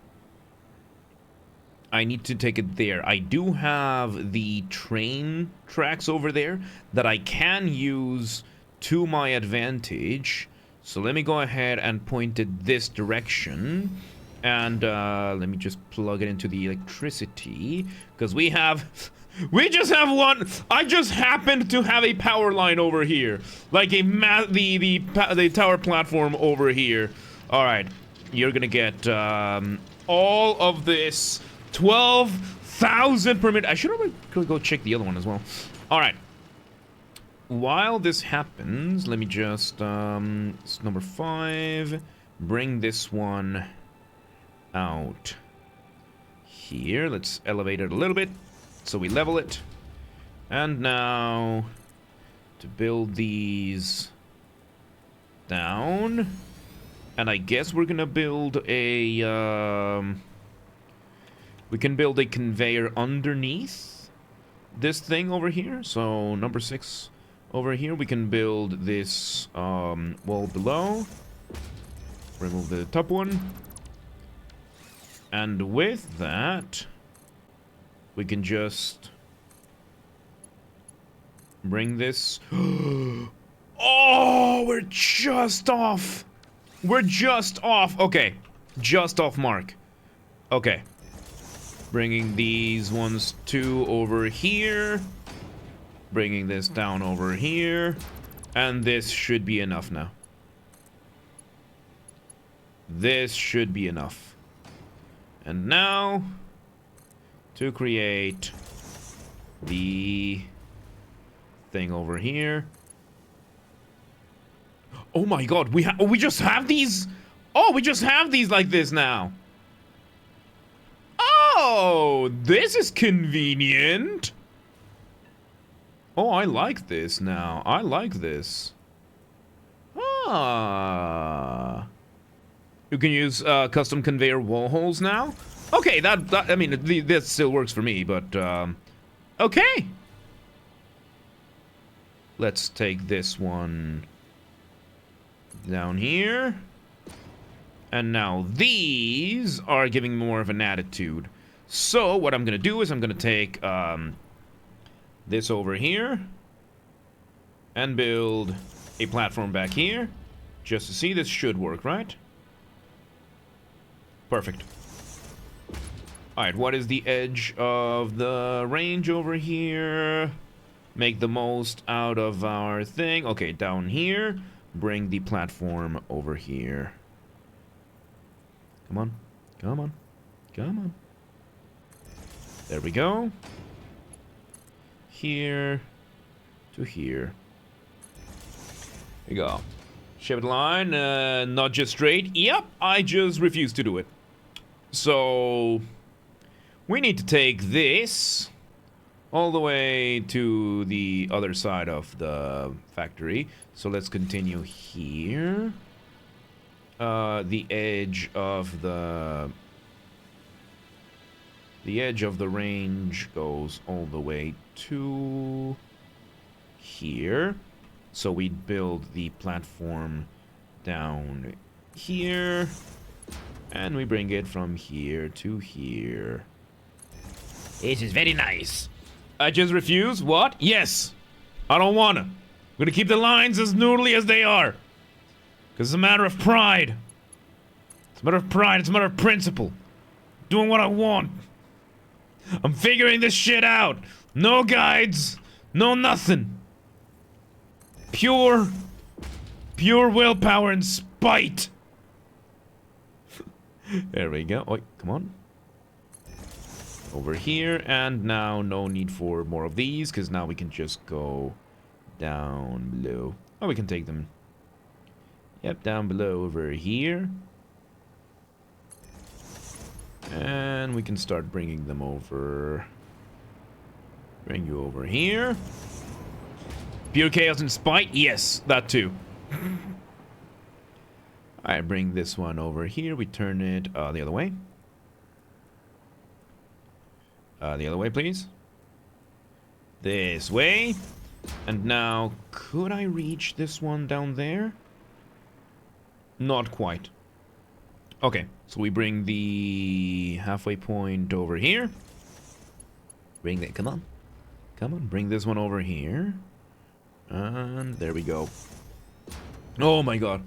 A: I need to take it there. I do have the train tracks over there that I can use to my advantage. So let me go ahead and point it this direction. And let me just plug it into the electricity. Because we just have one. I just happened to have a power line over here, like the tower platform over here. All right, you're gonna get all of this 12,000 per minute. I should probably go check the other one as well. All right. While this happens, let me just it's number 5. Bring this one out here. Let's elevate it a little bit. So we level it. And now to build these down. And I guess we're gonna build a we can build a conveyor underneath this thing over here. So number 6 over here, we can build this wall below. Remove the top one. And with that, we can just bring this. Oh, we're just off. We're just off. Okay, just off mark. Okay. Bringing these ones 2 over here. Bringing this down over here. And this should be enough now. This should be enough. And now, to create the thing over here. Oh my god, we just have these. Oh, we just have these like this now. Oh, this is convenient. Oh, I like this now. I like this. Ah. You can use custom conveyor wall holes now. Okay, that I mean, this still works for me, but okay. Let's take this one down here. And now these are giving more of an attitude. So what I'm gonna do is I'm gonna take this over here. And build a platform back here. Just to see, this should work, right? Perfect. Alright, what is the edge of the range over here? Make the most out of our thing. Okay, down here. Bring the platform over here. Come on. Come on. Come on. There we go. Here to here. There you go. Shape the line, not just straight. Yep, I just refuse to do it. So we need to take this all the way to the other side of the factory. So let's continue here. The edge of the range goes all the way to here. So we build the platform down here. And we bring it from here to here. This is very nice. I just refuse? What? Yes. I don't wanna. I'm gonna keep the lines as noodly as they are. Because it's a matter of pride. It's a matter of pride. It's a matter of principle. Doing what I want. I'm figuring this shit out. No guides. No nothing. Pure willpower and spite. There we go. Oh, come on. Over here, and now no need for more of these, because now we can just go down below. Oh, we can take them. Yep, down below over here. And we can start bringing them over. Bring you over here. Pure chaos and spite? Yes, that too. Alright, bring this one over here. We turn it the other way. The other way, please. This way. And now, could I reach this one down there? Not quite. Okay, so we bring the halfway point over here. Bring that, come on. Come on, bring this one over here. And there we go. Oh my god.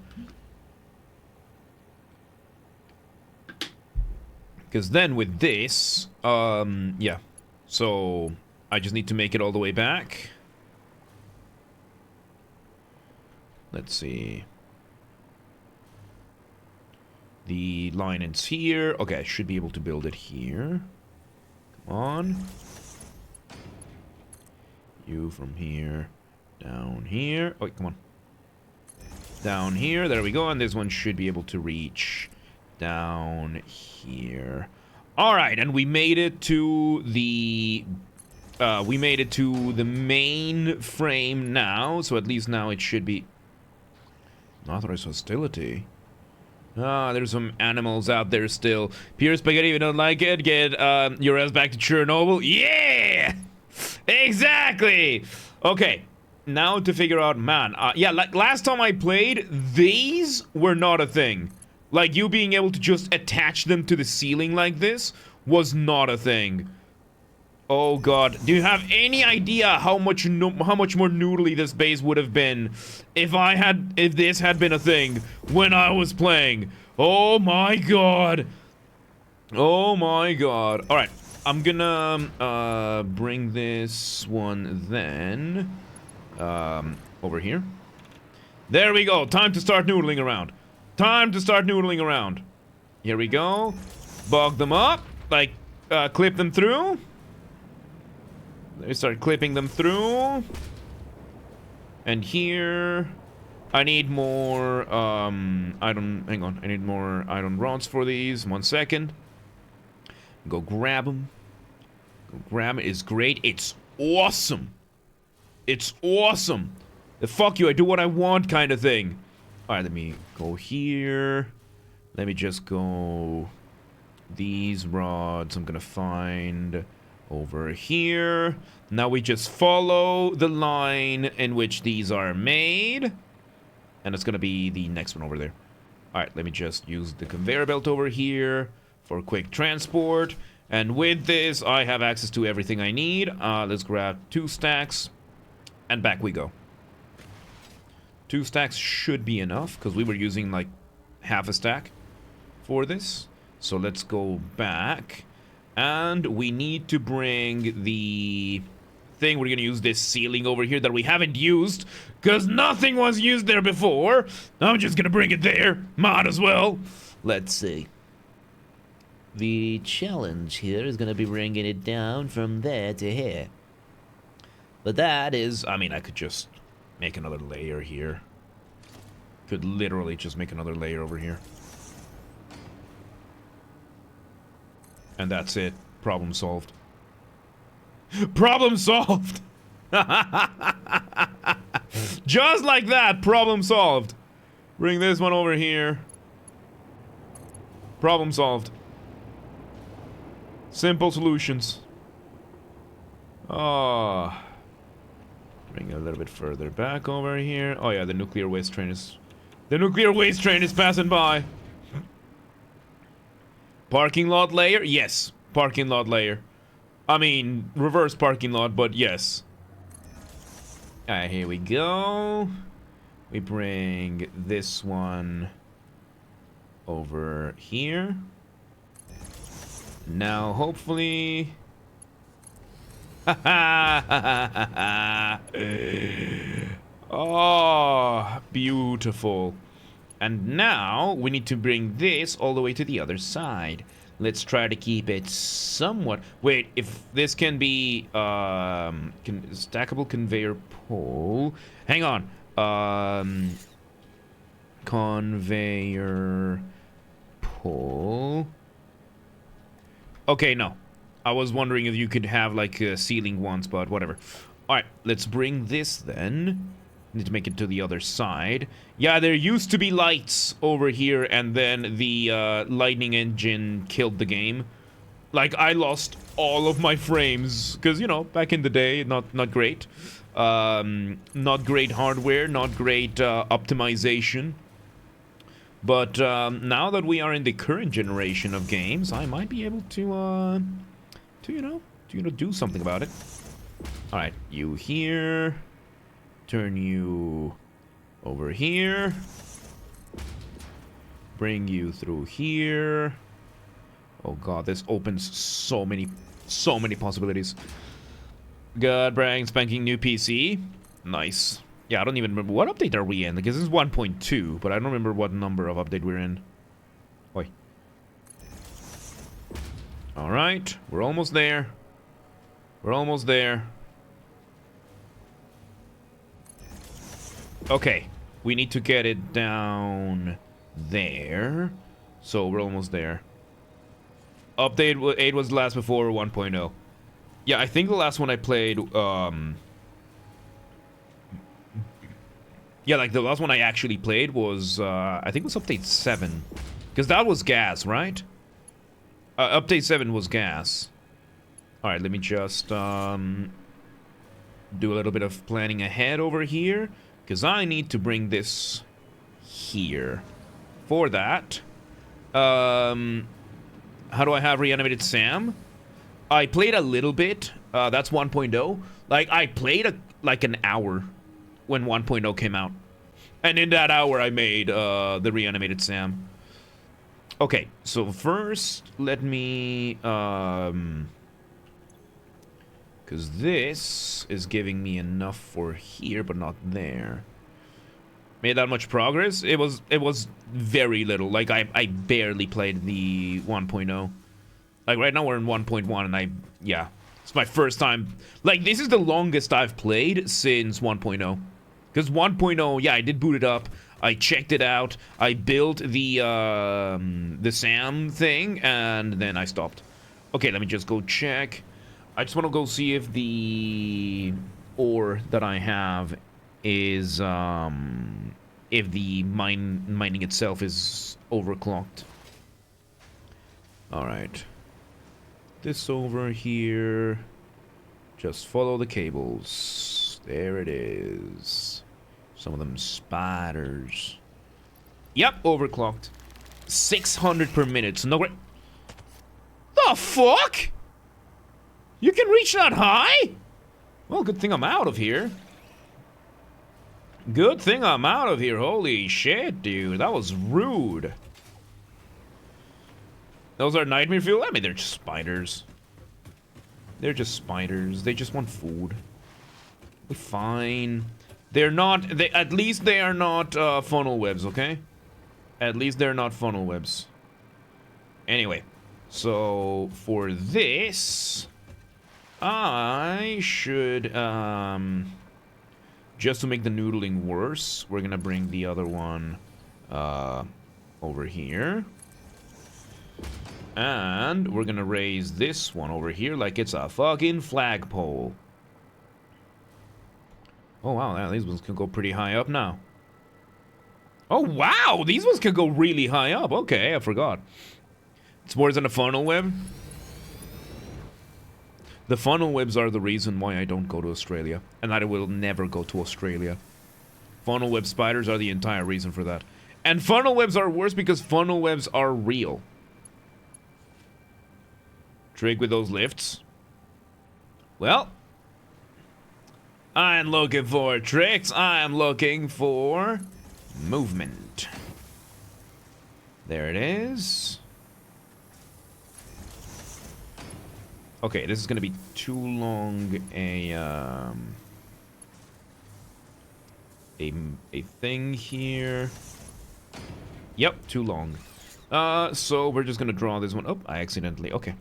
A: Because then with this, yeah. So, I just need to make it all the way back. Let's see. The line ends here. Okay, I should be able to build it here. Come on. You from here. Down here. Oh, come on. Down here. There we go. And this one should be able to reach down here. Alright, and we made it to the... main frame now. So at least now it should be... Unauthorized hostility. Ah, there's some animals out there still. Pure spaghetti, if you don't like it, get your ass back to Chernobyl. Yeah! Exactly! Okay, now to figure out, man. Yeah, like last time I played, these were not a thing. Like, you being able to just attach them to the ceiling like this was not a thing. Oh god, do you have any idea how much more noodly this base would have been if this had been a thing when I was playing? Oh my god. Oh my god. Alright, I'm gonna bring this one then over here. There we go. Time to start noodling around. Time to start noodling around. Here we go. Bog them up, like clip them through. They start clipping them through. And here I need more iron, hang on, I need more iron rods for these. 1 second. Go grab them. Go grab it. It's great. It's awesome. It's awesome. The fuck you, I do what I want kind of thing. Alright, let me go here. Let me just go these rods I'm gonna find over here. Now we just follow the line in which these are made. And it's gonna be the next one over there. Alright, let me just use the conveyor belt over here for quick transport. And with this, I have access to everything I need. Let's grab 2 stacks. And back we go. 2 stacks should be enough, because we were using like half a stack for this. So let's go back. And we need to bring the thing. We're gonna use this ceiling over here that we haven't used, because nothing was used there before. I'm just gonna bring it there. Might as well. Let's see. The challenge here is gonna be bringing it down from there to here. But that is, I mean, I could just make another layer here. Could literally just make another layer over here. And that's it. Problem solved. Problem solved! Just like that, problem solved. Bring this one over here. Problem solved. Simple solutions. Oh. Bring it a little bit further back over here. Oh yeah, the nuclear waste train is... The nuclear waste train is passing by. Parking lot layer? Yes. Parking lot layer. I mean, reverse parking lot, but yes. Alright, here we go. We bring this one over here. Now, hopefully... Oh, beautiful. And now, we need to bring this all the way to the other side. Let's try to keep it somewhat... Wait, if this can be, stackable conveyor pole... Hang on. Conveyor pole... Okay, no. I was wondering if you could have, like, ceiling ones, but whatever. Alright, let's bring this then. Need to make it to the other side. Yeah, there used to be lights over here, and then the lightning engine killed the game. Like, I lost all of my frames, because, you know, back in the day, not great. Not great hardware, not great optimization. But now that we are in the current generation of games, I might be able to do something about it. All right, you here. Turn you over here. Bring you through here. Oh god, this opens so many possibilities. Good, brand spanking new PC. Nice. Yeah, I don't even remember. What update are we in? Because this is 1.2, but I don't remember what number of update we're in. Oi. Alright, we're almost there. We're almost there. Okay, we need to get it down there. So we're almost there. Update 8 was the last before 1.0. Yeah, I think the last one I played, yeah, like the last one I actually played was, I think it was update 7. Because that was gas, right? Update 7 was gas. Alright, let me just, do a little bit of planning ahead over here. Because I need to bring this here. For that, how do I have reanimated Sam? I played a little bit. That's 1.0. Like, I played like an hour when 1.0 came out. And in that hour, I made the reanimated Sam. Okay, so first, let me... because this is giving me enough for here, but not there. Made that much progress? It was very little. Like, I barely played the 1.0. Like, right now we're in 1.1, and yeah. It's my first time. Like, this is the longest I've played since 1.0. Because 1.0, yeah, I did boot it up. I checked it out. I built the SAM thing, and then I stopped. Okay, let me just go check. I just want to go see if the ore that I have is, if the mining itself is overclocked. Alright. This over here. Just follow the cables. There it is. Some of them spiders. Yep, overclocked. 600 per minute. So no great. The fuck? You can reach that high? Well, good thing I'm out of here. Good thing I'm out of here. Holy shit, dude. That was rude. Those are nightmare fuel? I mean, they're just spiders. They're just spiders. They just want food. We're fine. They're not... at least they are not funnel webs, okay? At least they're not funnel webs. Anyway. So, for this... I should... just to make the noodling worse, we're gonna bring the other one over here. And we're gonna raise this one over here like it's a fucking flagpole. Oh wow, these ones can go pretty high up now. Oh wow, these ones can go really high up. Okay, I forgot. It's worse than a funnel web. The funnel webs are the reason why I don't go to Australia. And I will never go to Australia. Funnel web spiders are the entire reason for that. And funnel webs are worse because funnel webs are real. Trick with those lifts. Well, I'm looking for tricks. I'm looking for movement. There it is. Okay, this is gonna be too long a thing here. Yep, too long. So we're just gonna draw this one. Oh, I accidentally. Okay.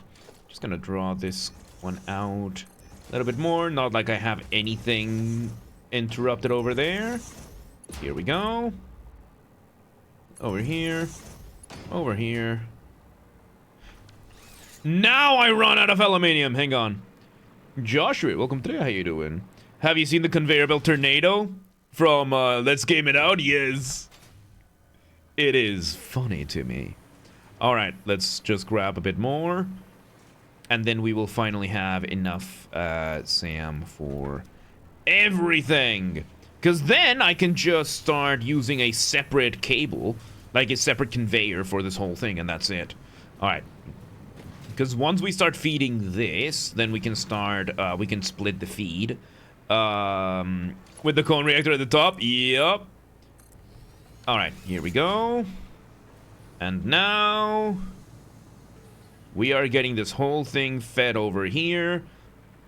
A: Just gonna draw this one out a little bit more. Not like I have anything interrupted over there. Here we go. Over here. Over here. Now I run out of aluminium. Hang on. Joshua, welcome to. How you doing? Have you seen the conveyor belt tornado from Let's Game It Out? Yes. It is funny to me. Alright, let's just grab a bit more. And then we will finally have enough Sam for everything. Because then I can just start using a separate cable. Like a separate conveyor for this whole thing, and that's it. Alright. Because once we start feeding this, then we can start, we can split the feed. With the cone reactor at the top. Yep. Alright, here we go. And now... we are getting this whole thing fed over here.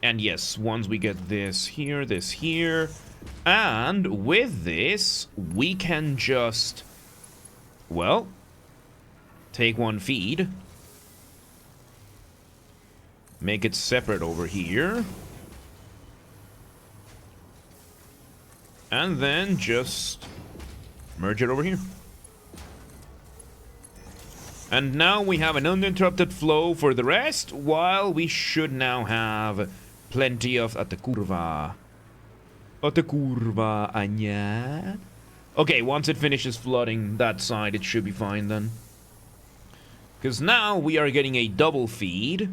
A: And yes, once we get this here. And with this, we can just... well... take one feed. Make it separate over here. And then just... merge it over here. And now we have an uninterrupted flow for the rest, while we should now have plenty of at the curva. Añad. Okay, once it finishes flooding that side, it should be fine then. Because now we are getting a double feed.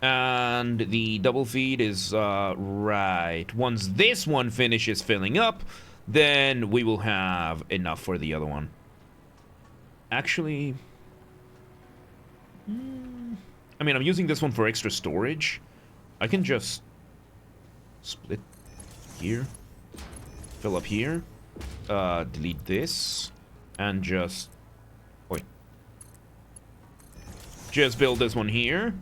A: And the double feed is, right. Once this one finishes filling up, then we will have enough for the other one. Actually... I mean, I'm using this one for extra storage. I can just split here, fill up here, delete this, and just build this one here.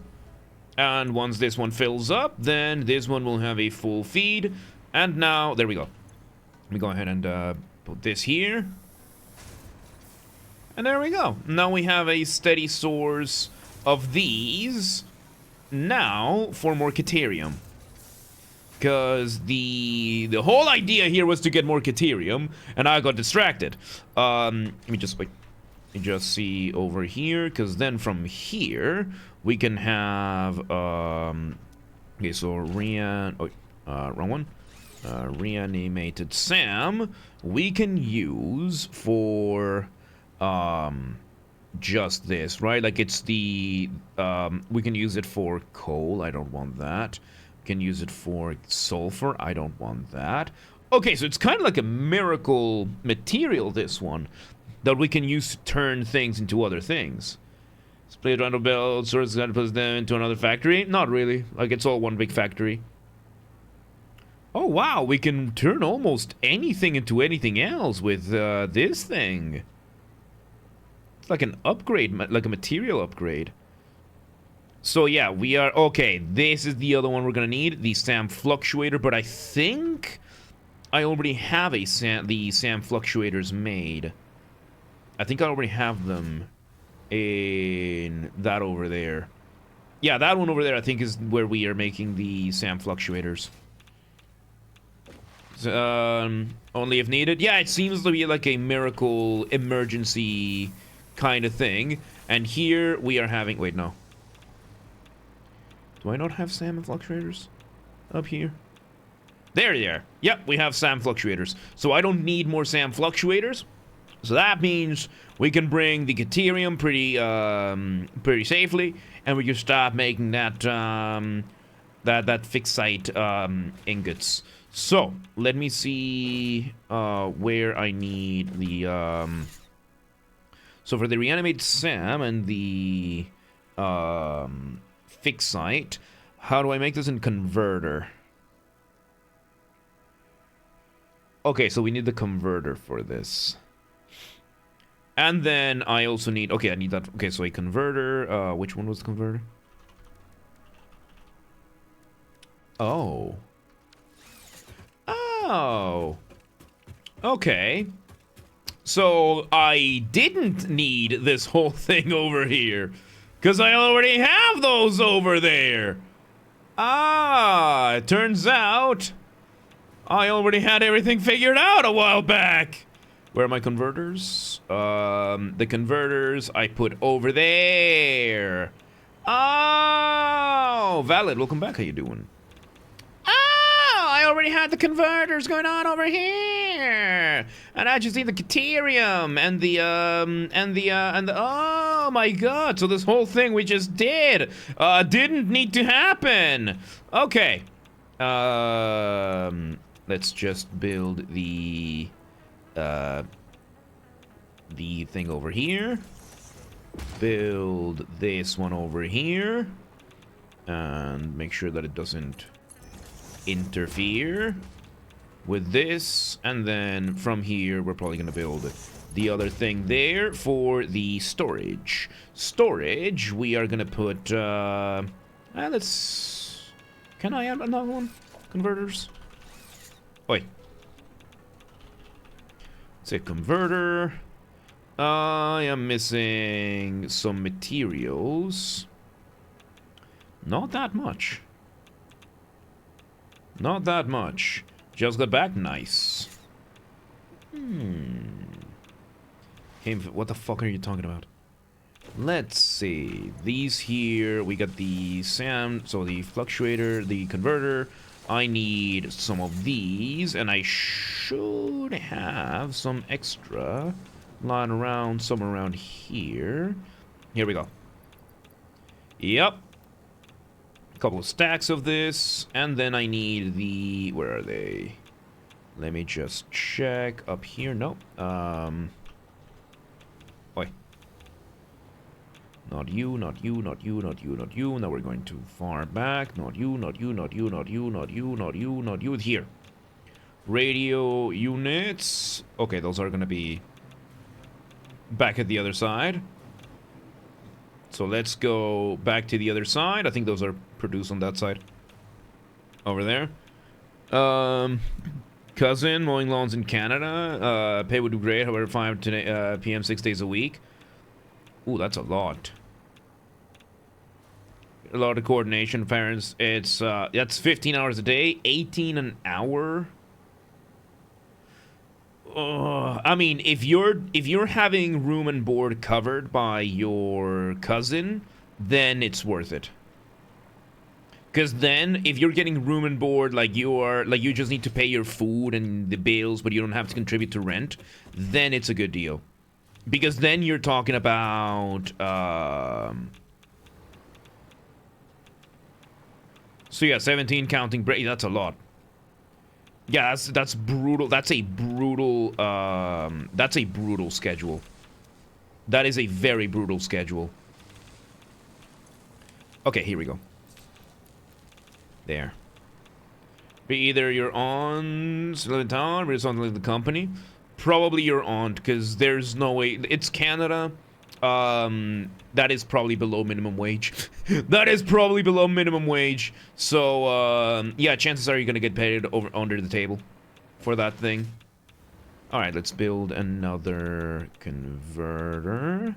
A: And once this one fills up, then this one will have a full feed. And now, there we go. Let me go ahead and put this here. And there we go. Now we have a steady source of these. Now for more Caterium. Because the whole idea here was to get more Caterium, and I got distracted. Let me just wait. Let me just see over here, because then from here we can have okay, so wrong one. Reanimated Sam we can use for just this, right? Like it's the we can use it for coal. I don't want that. We can use it for sulfur. I don't want that. Okay, so it's kind of like a miracle material, this one, that we can use to turn things into other things. Split random belts, or it's gonna put them into another factory? Not really. Like it's all one big factory. Oh, wow, we can turn almost anything into anything else with this thing. It's like an upgrade, like a material upgrade. So yeah, we are... Okay, this is the other one we're gonna need, the SAM Fluctuator, but I think I already have the SAM Fluctuators made. I think I already have them in that over there. Yeah, that one over there I think is where we are making the SAM Fluctuators. Only if needed. Yeah, it seems to be like a miracle emergency kind of thing. And here we are having... Wait, no. Do I not have SAM Fluctuators up here? There they are. Yep, we have SAM Fluctuators. So I don't need more SAM Fluctuators. So that means we can bring the Caterium pretty safely, and we can start making that that fixed site ingots. So let me see where I need the so for the reanimated SAM and the fixed site, how do I make this in converter? Okay, so we need the converter for this. And then I also need... Okay, I need that... Okay, so a converter... which one was the converter? Oh. Oh. Okay. So I didn't need this whole thing over here. Because I already have those over there. Ah, it turns out I already had everything figured out a while back. Where are my converters? The converters I put over there. Oh, Valid, welcome back. How you doing? Oh, I already had the converters going on over here, and I just need the Caterium and the oh my god! So this whole thing we just did didn't need to happen. Okay. Let's just build the thing over here. Build this one over here. And make sure that it doesn't interfere with this. And then from here, we're probably going to build the other thing there for the storage. Storage, we are going to put... let's... Can I add another one? Converters? Oi. Say converter. I am missing some materials. Not that much. Not that much. Just got back. Nice. What the fuck are you talking about? Let's see. These here, we got the SAM, so the fluctuator, the converter. I need some of these, and I should have some extra lying around somewhere around here. Here we go. Yep. A couple of stacks of this, and then I need the... Where are they? Let me just check up here. Nope. Oi. Not you, not you, not you, not you, not you. Now we're going too far back. Not you, not you, not you, not you, not you, not you, not you. Here. Radio units. Okay, those are gonna be back at the other side. So let's go back to the other side. I think those are produced on that side. Over there. Cousin, mowing lawns in Canada. Pay would do great, however, 5 p.m. 6 days a week. Ooh, that's a lot. A lot of coordination, parents. It's that's 15 hours a day, 18 an hour. I mean, if you're having room and board covered by your cousin, then it's worth it. Because then, if you're getting room and board, like you just need to pay your food and the bills, but you don't have to contribute to rent, then it's a good deal. Because then you're talking about, so yeah, 17 counting break. That's a lot. Yeah, that's brutal. That's a brutal schedule. That is a very brutal schedule. Okay, here we go. There. Either your aunt's living in town, or it's on the company. Probably your aunt, because there's no way. It's Canada. That is probably below minimum wage. That is probably below minimum wage. So, yeah, chances are you're gonna get paid over under the table for that thing. Alright, let's build another converter.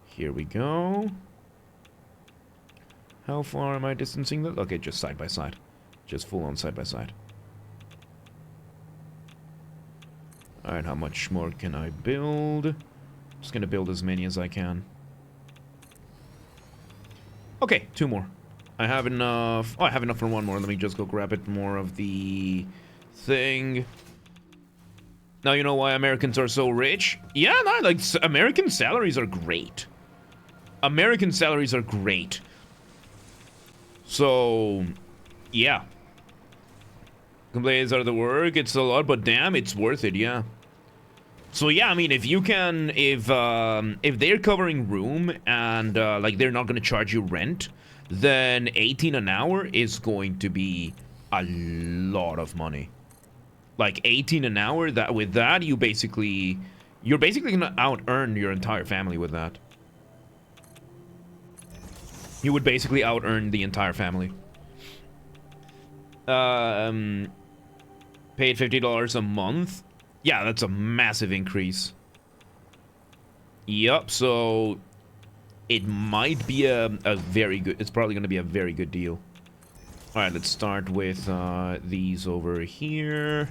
A: Here we go. How far am I distancing that? Okay, just side by side. Just full on side by side. Alright, how much more can I build? Just gonna build as many as I can. Okay, 2 more. I have enough. Oh, I have enough for 1 more. Let me just go grab it more of the thing. Now you know why Americans are so rich? Yeah, no, like, American salaries are great. American salaries are great. So, yeah. Complaints are the work, it's a lot, but damn, it's worth it, yeah. So yeah, I mean, if you can, if they're covering room and, like, they're not gonna charge you rent, then 18 an hour is going to be a lot of money. Like, 18 an hour, that with that, you're basically gonna out-earn your entire family with that. You would basically out-earn the entire family. Paid $50 a month. Yeah, that's a massive increase. Yup, so it might be a very good, it's probably going to be a very good deal. Alright, let's start with these over here.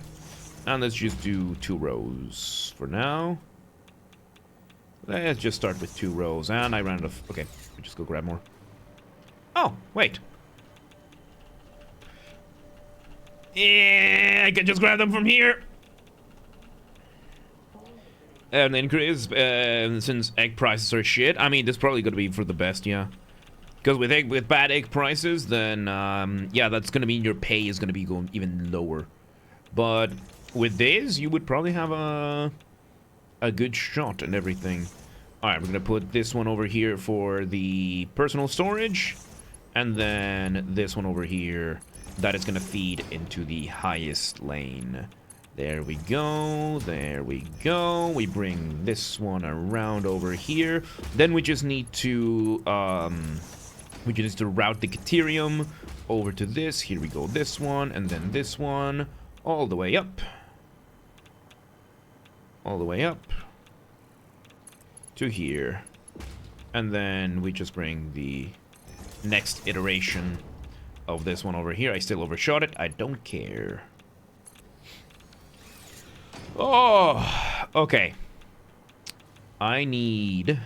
A: And let's just do 2 rows for now. Let's just start with 2 rows. And I ran out of, okay, we just go grab more. Oh, wait. Yeah, I can just grab them from here. An increase, since egg prices are shit. I mean, this is probably going to be for the best, yeah. Because with bad egg prices, then, yeah, that's going to mean your pay is going to be going even lower. But with this, you would probably have a good shot and everything. Alright, we're going to put this one over here for the personal storage. And then this one over here, that is going to feed into the highest lane. There we go, there we go. We bring this one around over here. Then we just need to, route the Caterium over to this. Here we go, this one, and then this one, all the way up. All the way up to here. And then we just bring the next iteration of this one over here. I still overshot it. I don't care. Oh, okay. I need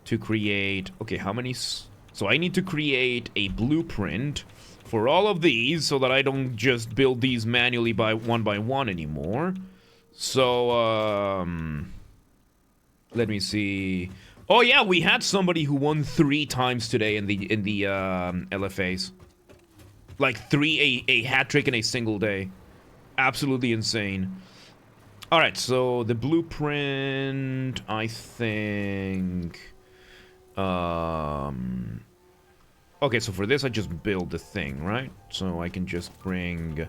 A: to create... Okay, how many... So I need to create a blueprint for all of these so that I don't just build these manually by one anymore. So, let me see. Oh yeah, we had somebody who won 3 times today in the LFAs. Like a hat trick in a single day. Absolutely insane. Alright, so the blueprint, I think... Okay, so for this I just build the thing, right? So I can just bring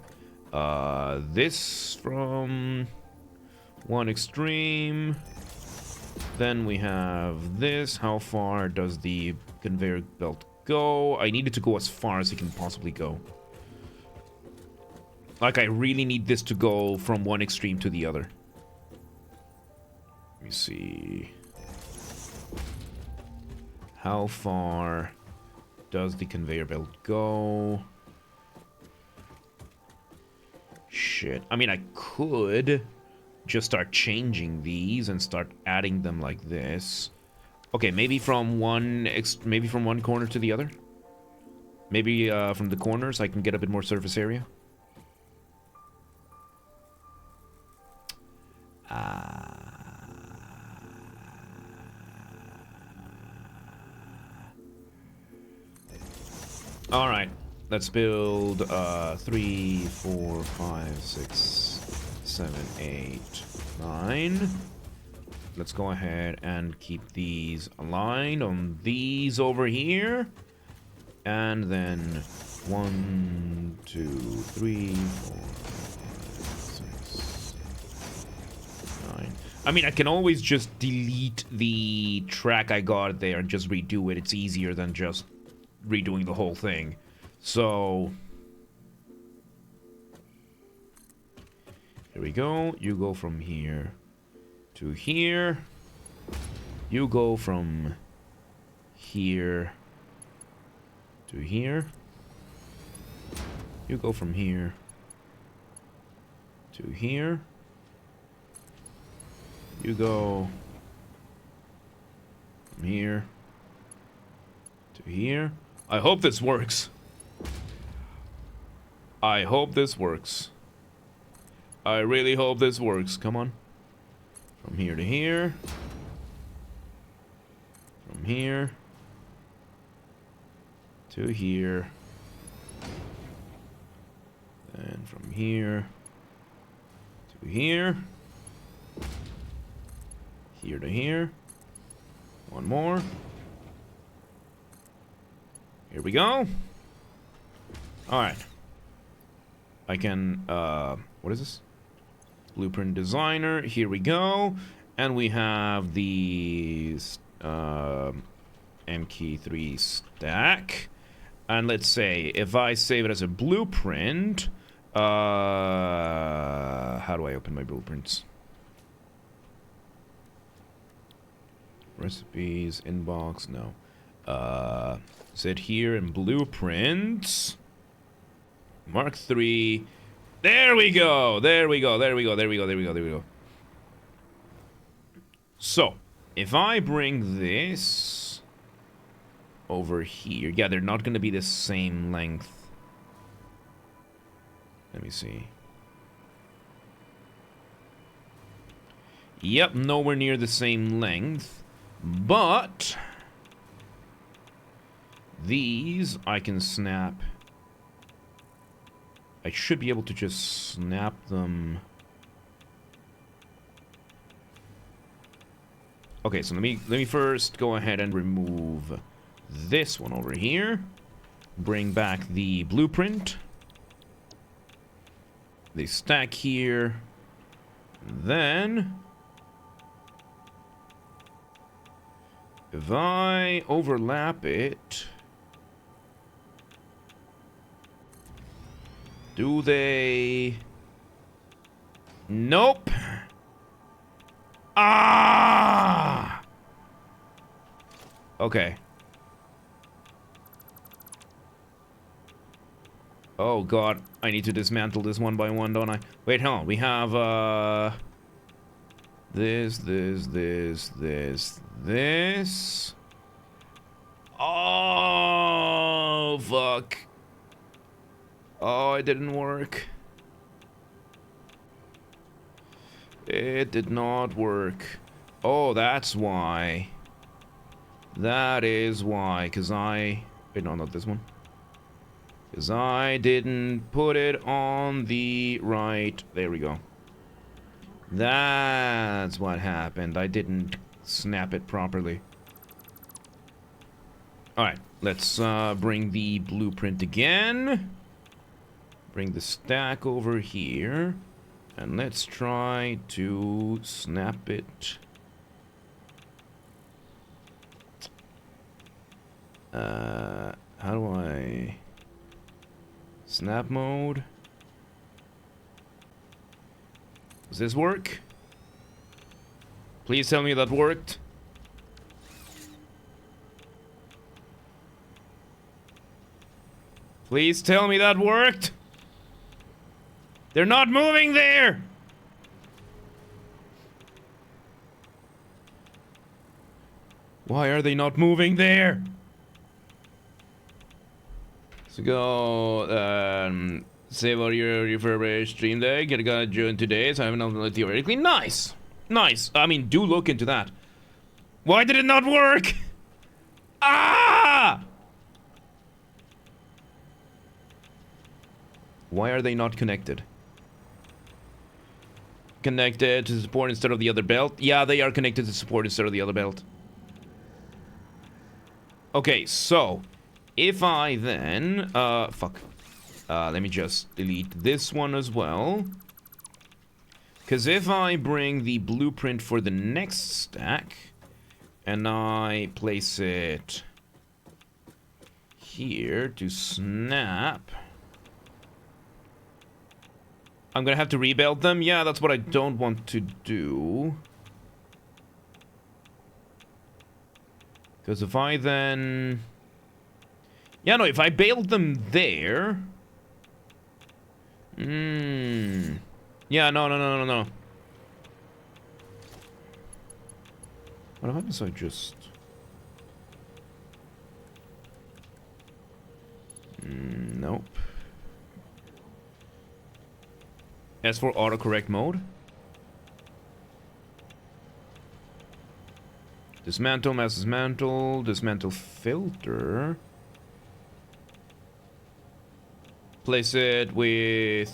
A: this from one extreme. Then we have this. How far does the conveyor belt go? I need it to go as far as it can possibly go. Like, I really need this to go from one extreme to the other. Let me see. How far does the conveyor belt go? Shit. I mean, I could just start changing these and start adding them like this. Okay, maybe from one corner to the other. Maybe from the corners I can get a bit more surface area. All right, let's build 3, 4, 5, 6, 7, 8, 9. Let's go ahead and keep these aligned on these over here. And then 1, 1, 2, 3, 4, 5, 6, 9. I mean, I can always just delete the track I got there and just redo it. It's easier than just redoing the whole thing. So here we go. You go from here to here. You go from here to here. You go from here to here. You go from here to here. I hope this works. I hope this works. I really hope this works. Come on. From here to here. From here to here. And from here to here. Here to here. One more. Here we go. Alright. I can, what is this? Blueprint designer. Here we go. And we have the MK3 stack. And let's say, if I save it as a blueprint, how do I open my blueprints? Recipes, inbox, no. Sit here in blueprints. Mark 3. There we go. There we go. There we go. There we go. There we go. There we go. So, if I bring this over here. Yeah, they're not going to be the same length. Let me see. Yep, nowhere near the same length. But these I can snap. I should be able to just snap them. Okay, so let me first go ahead and remove this one over here. Bring back the blueprint. They stack here. Then if I overlap it, do they? Nope. Ah! Okay. Oh god, I need to dismantle this one by one, don't I? Wait, hold on. We have this. Oh fuck. Oh, it didn't work. It did not work. Oh, that's why. That is why, because I... Wait, no, not this one. Because I didn't put it on the right... There we go. That's what happened. I didn't snap it properly. Alright, let's bring the blueprint again. Bring the stack over here. And let's try to snap it. How do I... Snap mode? Does this work? Please tell me that worked. Please tell me that worked. They're not moving there! Why are they not moving there? So go, save all your refurbished stream deck, get a guy join today, so I haven't done it theoretically. Nice! Nice! I mean, do look into that. Why did it not work? Ah! Why are they not connected? Connected to support instead of the other belt? Yeah, they are connected to support instead of the other belt. Okay, so if I then fuck. Let me just delete this one as well. Because if I bring the blueprint for the next stack and I place it here to snap, I'm gonna have to rebuild them. Yeah, that's what I don't want to do. Because if I then... Yeah, no, if I build them there... Yeah, no. What happens if I just... Nope. As for autocorrect mode. Dismantle, mass dismantle, dismantle filter. Place it with...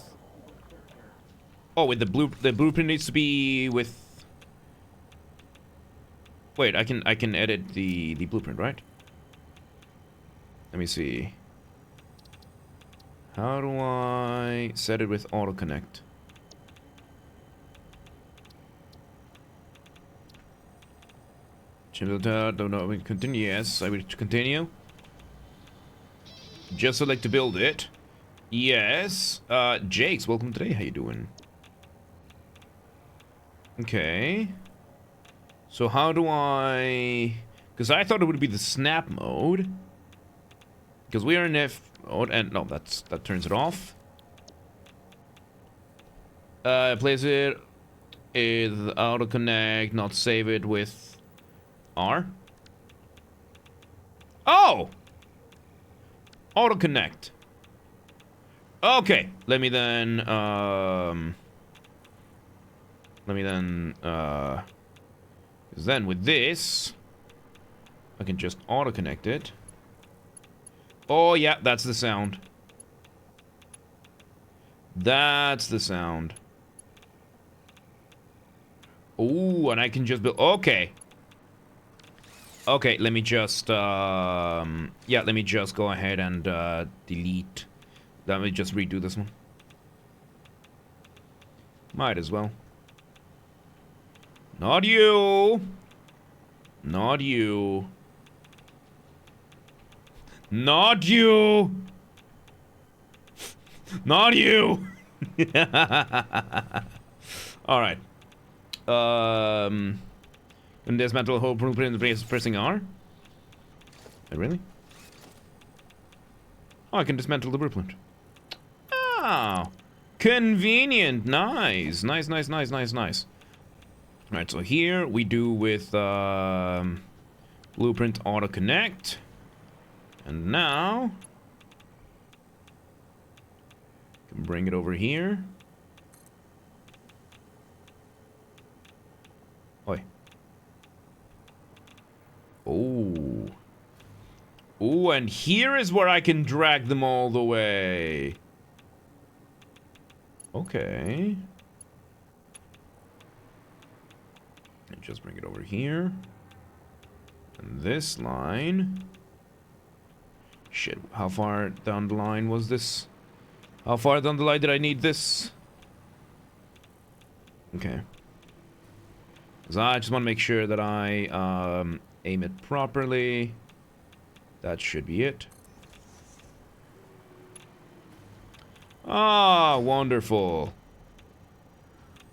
A: Oh, with the blueprint needs to be with... Wait, I can edit the blueprint, right? Let me see. How do I set it with auto connect? Don't know. We continue. Yes, I will continue. Just select to build it. Yes. Jakes, welcome today. How you doing? Okay. So how do I... Because I thought it would be the snap mode. Because we are in F mode, and no, that turns it off. Place it with auto connect, not save it with R. Oh! Auto connect. Okay, let me then because then with this I can just auto connect it. Oh yeah, that's the sound. That's the sound. Ooh, and I can just build... Okay. Okay, let me just, yeah, let me just go ahead and, delete. Let me just redo this one. Might as well. Not you! Not you. Not you! Not you! Alright. And dismantle the whole blueprint pressing R? Really? Oh, I can dismantle the blueprint. Oh, convenient. Nice. Nice. Alright, so here we do with blueprint auto connect. And now can bring it over here. Oi. Oh. Oh, and here is where I can drag them all the way. Okay. And just bring it over here. And this line. Shit, how far down the line was this? How far down the line did I need this? Okay. Because I just want to make sure that I aim it properly. That should be it. Ah, wonderful.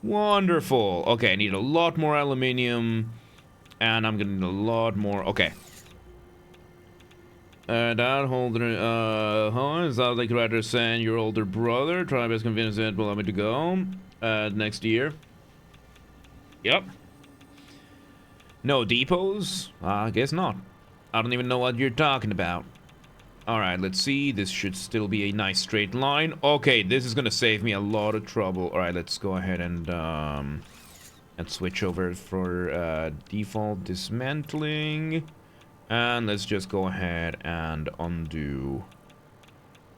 A: Wonderful. Okay, I need a lot more aluminium. And I'm gonna need a lot more. Okay. That holder, is that like rather send your older brother? Try best convince it will allow me to go. Next year. Yep. No depots? I guess not. I don't even know what you're talking about. Alright, let's see. This should still be a nice straight line. Okay, this is gonna save me a lot of trouble. Alright, let's go ahead and switch over for default dismantling. And let's just go ahead and undo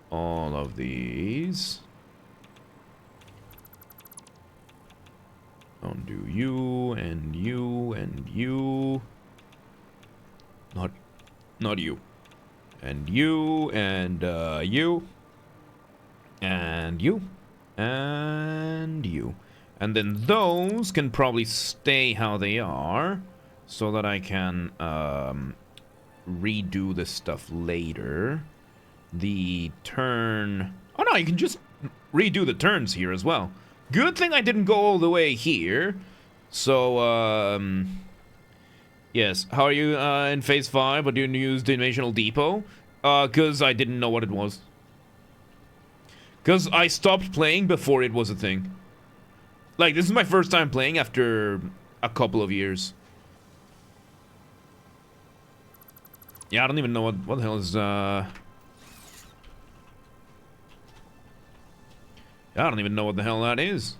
A: all of these. Undo you and you and you. Not you. And you and you. And you. And you. And then those can probably stay how they are, so that I can redo this stuff later. The turn... Oh no, you can just redo the turns here as well. Good thing I didn't go all the way here. So, yes. How are you in Phase 5? But you use Dimensional Depot? Because I didn't know what it was. Because I stopped playing before it was a thing. Like, this is my first time playing after a couple of years. Yeah, I don't even know what the hell is, Yeah, I don't even know what the hell that is.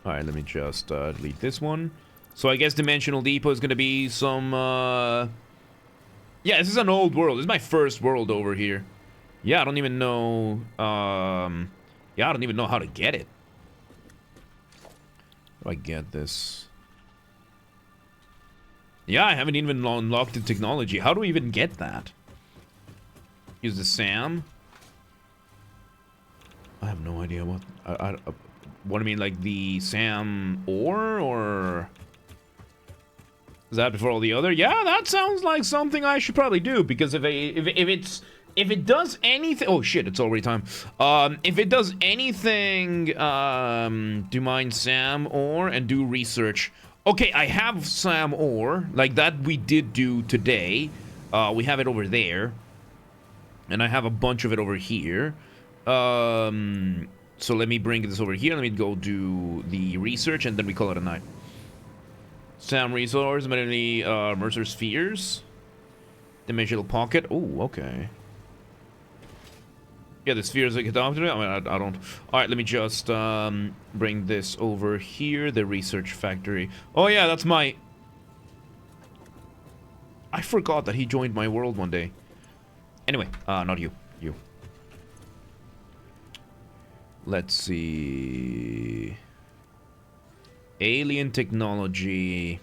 A: Alright, let me just delete this one. So I guess Dimensional Depot is gonna be some, Yeah, this is an old world. This is my first world over here. Yeah, I don't even know, Yeah, I don't even know how to get it. How do I get this? Yeah, I haven't even unlocked the technology. How do we even get that? Use the SAM? I have no idea what... what do you mean, like the SAM ore, or... Is that before all the other? Yeah, that sounds like something I should probably do, because if it does anything... Oh shit, it's already time. If it does anything, do mine SAM ore and do research. Okay, I have SAM ore, like that we did do today. We have it over there. And I have a bunch of it over here. So let me bring this over here. Let me go do the research, and then we call it a night. SAM resource, mainly Mercer spheres. Dimensional pocket. Oh, okay. Yeah, the spheres I get after it. I mean, I don't. All right, let me just bring this over here. The research factory. Oh yeah, that's my. I forgot that he joined my world one day. Anyway, not you. You. Let's see. Alien technology.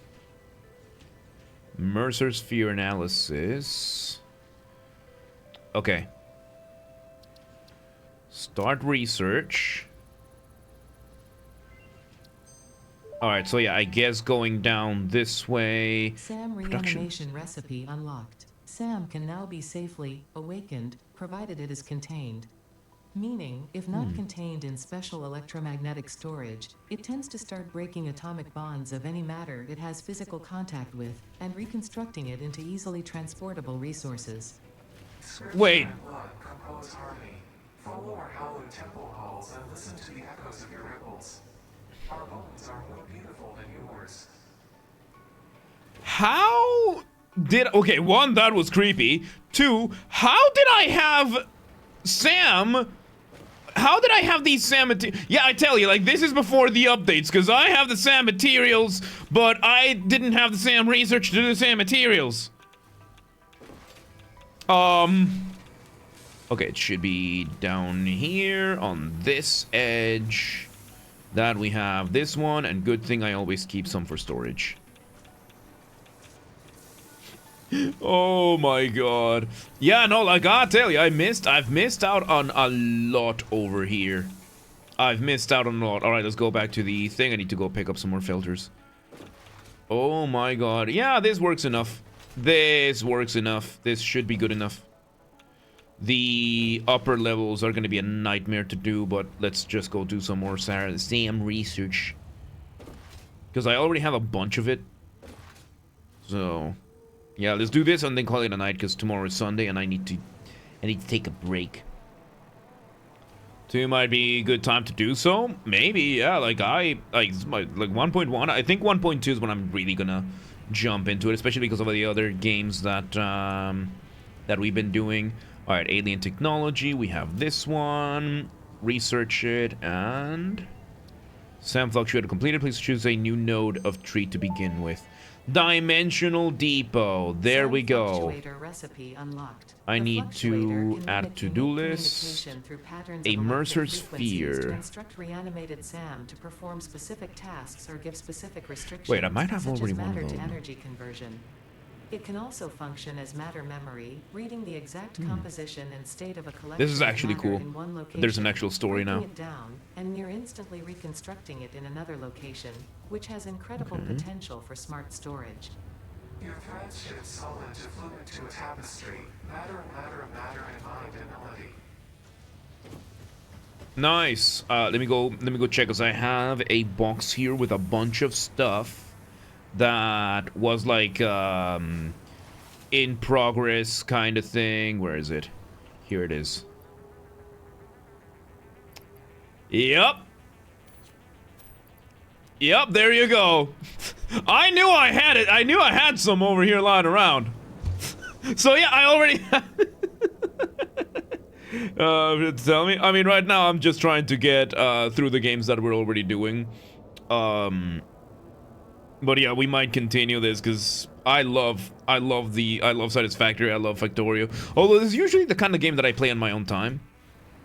A: Mercer sphere analysis. Okay. Start research. Alright, so yeah, I guess going down this way.
B: SAM reanimation recipe unlocked. SAM can now be safely awakened, provided it is contained. Meaning, if not contained in special electromagnetic storage, it tends to start breaking atomic bonds of any matter it has physical contact with, and reconstructing it into easily transportable resources.
A: Wait.
C: Follow our hallowed temple halls and listen to the echoes of your ripples. Our bones are more beautiful than yours.
A: How did... Okay, one, that was creepy. Two, how did I have SAM... How did I have these SAM materials? Yeah, I tell you, like, this is before the updates, because I have the SAM materials, but I didn't have the SAM research to do the SAM materials. Okay, it should be down here on this edge. That we have this one, and good thing I always keep some for storage. Oh my god. Yeah, no, like I tell you, I've missed out on a lot over here. I've missed out on a lot. Alright, let's go back to the thing. I need to go pick up some more filters. Oh my god. Yeah, this works enough. This works enough. This should be good enough. The upper levels are gonna be a nightmare to do, but let's just go do some more SAM research. Because I already have a bunch of it. So... yeah, let's do this and then call it a night, because tomorrow is Sunday and I need to take a break. 2 might be a good time to do so. Maybe, yeah, like 1.1. I think 1.2 is when I'm really gonna jump into it, especially because of the other games that that we've been doing. All right, alien technology. We have this one. Research it and SAM fluctuator completed. Please choose a new node of tree to begin with. Dimensional Depot. There we go.
B: Recipe unlocked.
A: I need to add to-do list. A Mercer sphere.
B: To instruct reanimated SAM to perform specific tasks or give specific restrictions.
A: Wait, I might have
B: such
A: already
B: as
A: one of
B: matter to
A: them.
B: energy conversion. It can also function as matter memory, reading the exact composition and state of a collection
A: This is
B: of
A: actually
B: matter
A: cool.
B: in one location,
A: There's an actual story
B: breaking
A: now.
B: it down, and near instantly reconstructing it in another location, which has incredible potential for smart storage.
C: Your threads shift solid to fluid to a tapestry. Matter and matter and matter and mind and melody.
A: Nice. Let me go check, because I have a box here with a bunch of stuff that was like in progress kind of thing. Where is it? Here it is. Yep. Yep, there you go. I knew I had it. I knew I had some over here lying around. So yeah, I already tell me. I mean, right now I'm just trying to get through the games that we're already doing. But yeah, we might continue this because I love Satisfactory. I love Factorio. Although this is usually the kind of game that I play on my own time.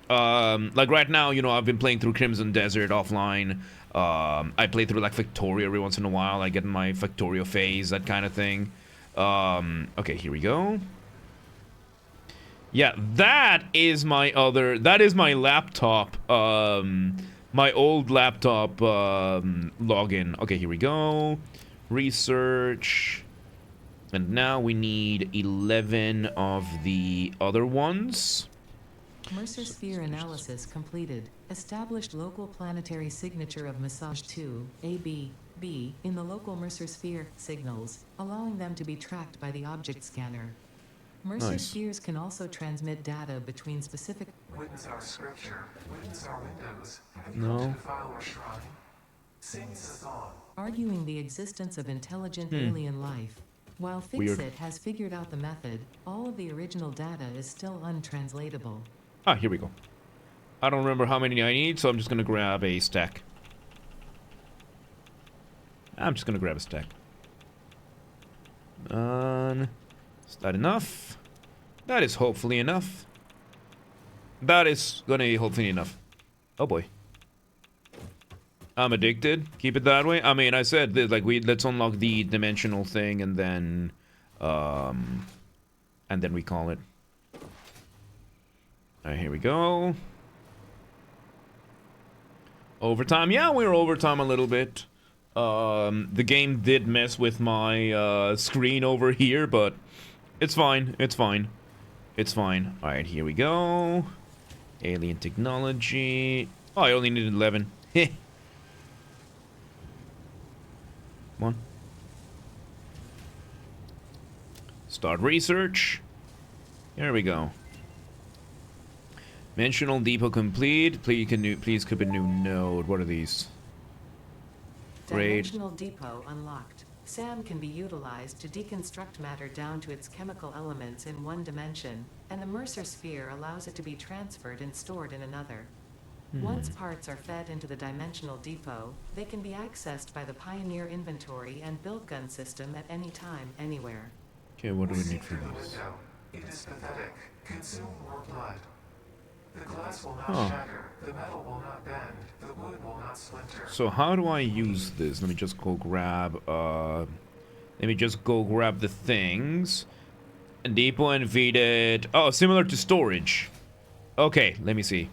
A: Like right now, you know, I've been playing through Crimson Desert offline. I play through like Factorio every once in a while. I get in my Factorio phase, that kind of thing. Okay, here we go. Yeah, that is my laptop, my old laptop, login. Okay, here we go. Research. And now we need 11 of the other ones.
B: Mercer sphere analysis completed. Established local planetary signature of massage 2, AB, B, in the local Mercer sphere signals, allowing them to be tracked by the object scanner. Mercer
A: Nice.
B: spheres can also transmit data between specific.
C: Winds are scripture. Winds are windows. Have you
A: No.
C: come to defile or shrine? Sings a song.
B: Arguing the existence of intelligent alien life. While
A: Weird.
B: Fixit has figured out the method, all of the original data is still untranslatable.
A: Ah, here we go. I don't remember how many I need, so I'm just gonna grab a stack. I'm just gonna grab a stack. Is that enough? That is hopefully enough. That is gonna be hopefully enough. Oh boy. I'm addicted. Keep it that way. I mean, I said that, like, let's unlock the dimensional thing and then we call it. Alright, here we go. Overtime. Yeah, we were overtime a little bit. The game did mess with my screen over here, but it's fine. It's fine. It's fine. Alright, here we go. Alien technology. Oh, I only needed 11. Heh. Come on. Start research. Here we go. Dimensional depot complete. Please keep a new node. What are these? Great.
B: Dimensional depot unlocked. SAM can be utilized to deconstruct matter down to its chemical elements in one dimension, and the Mercer sphere allows it to be transferred and stored in another. Once parts are fed into the dimensional depot, they can be accessed by the Pioneer inventory and build gun system at any time, anywhere.
A: Okay, what do we
C: See
A: need for
C: through the
A: this?
C: window. It is pathetic. Consume more blood. The glass will not
A: Huh.
C: shatter. The metal will not bend. The wood will not splinter.
A: So how do I use this? Let me just go grab the things. Depot and feed it. Oh, similar to storage. Okay, let me see.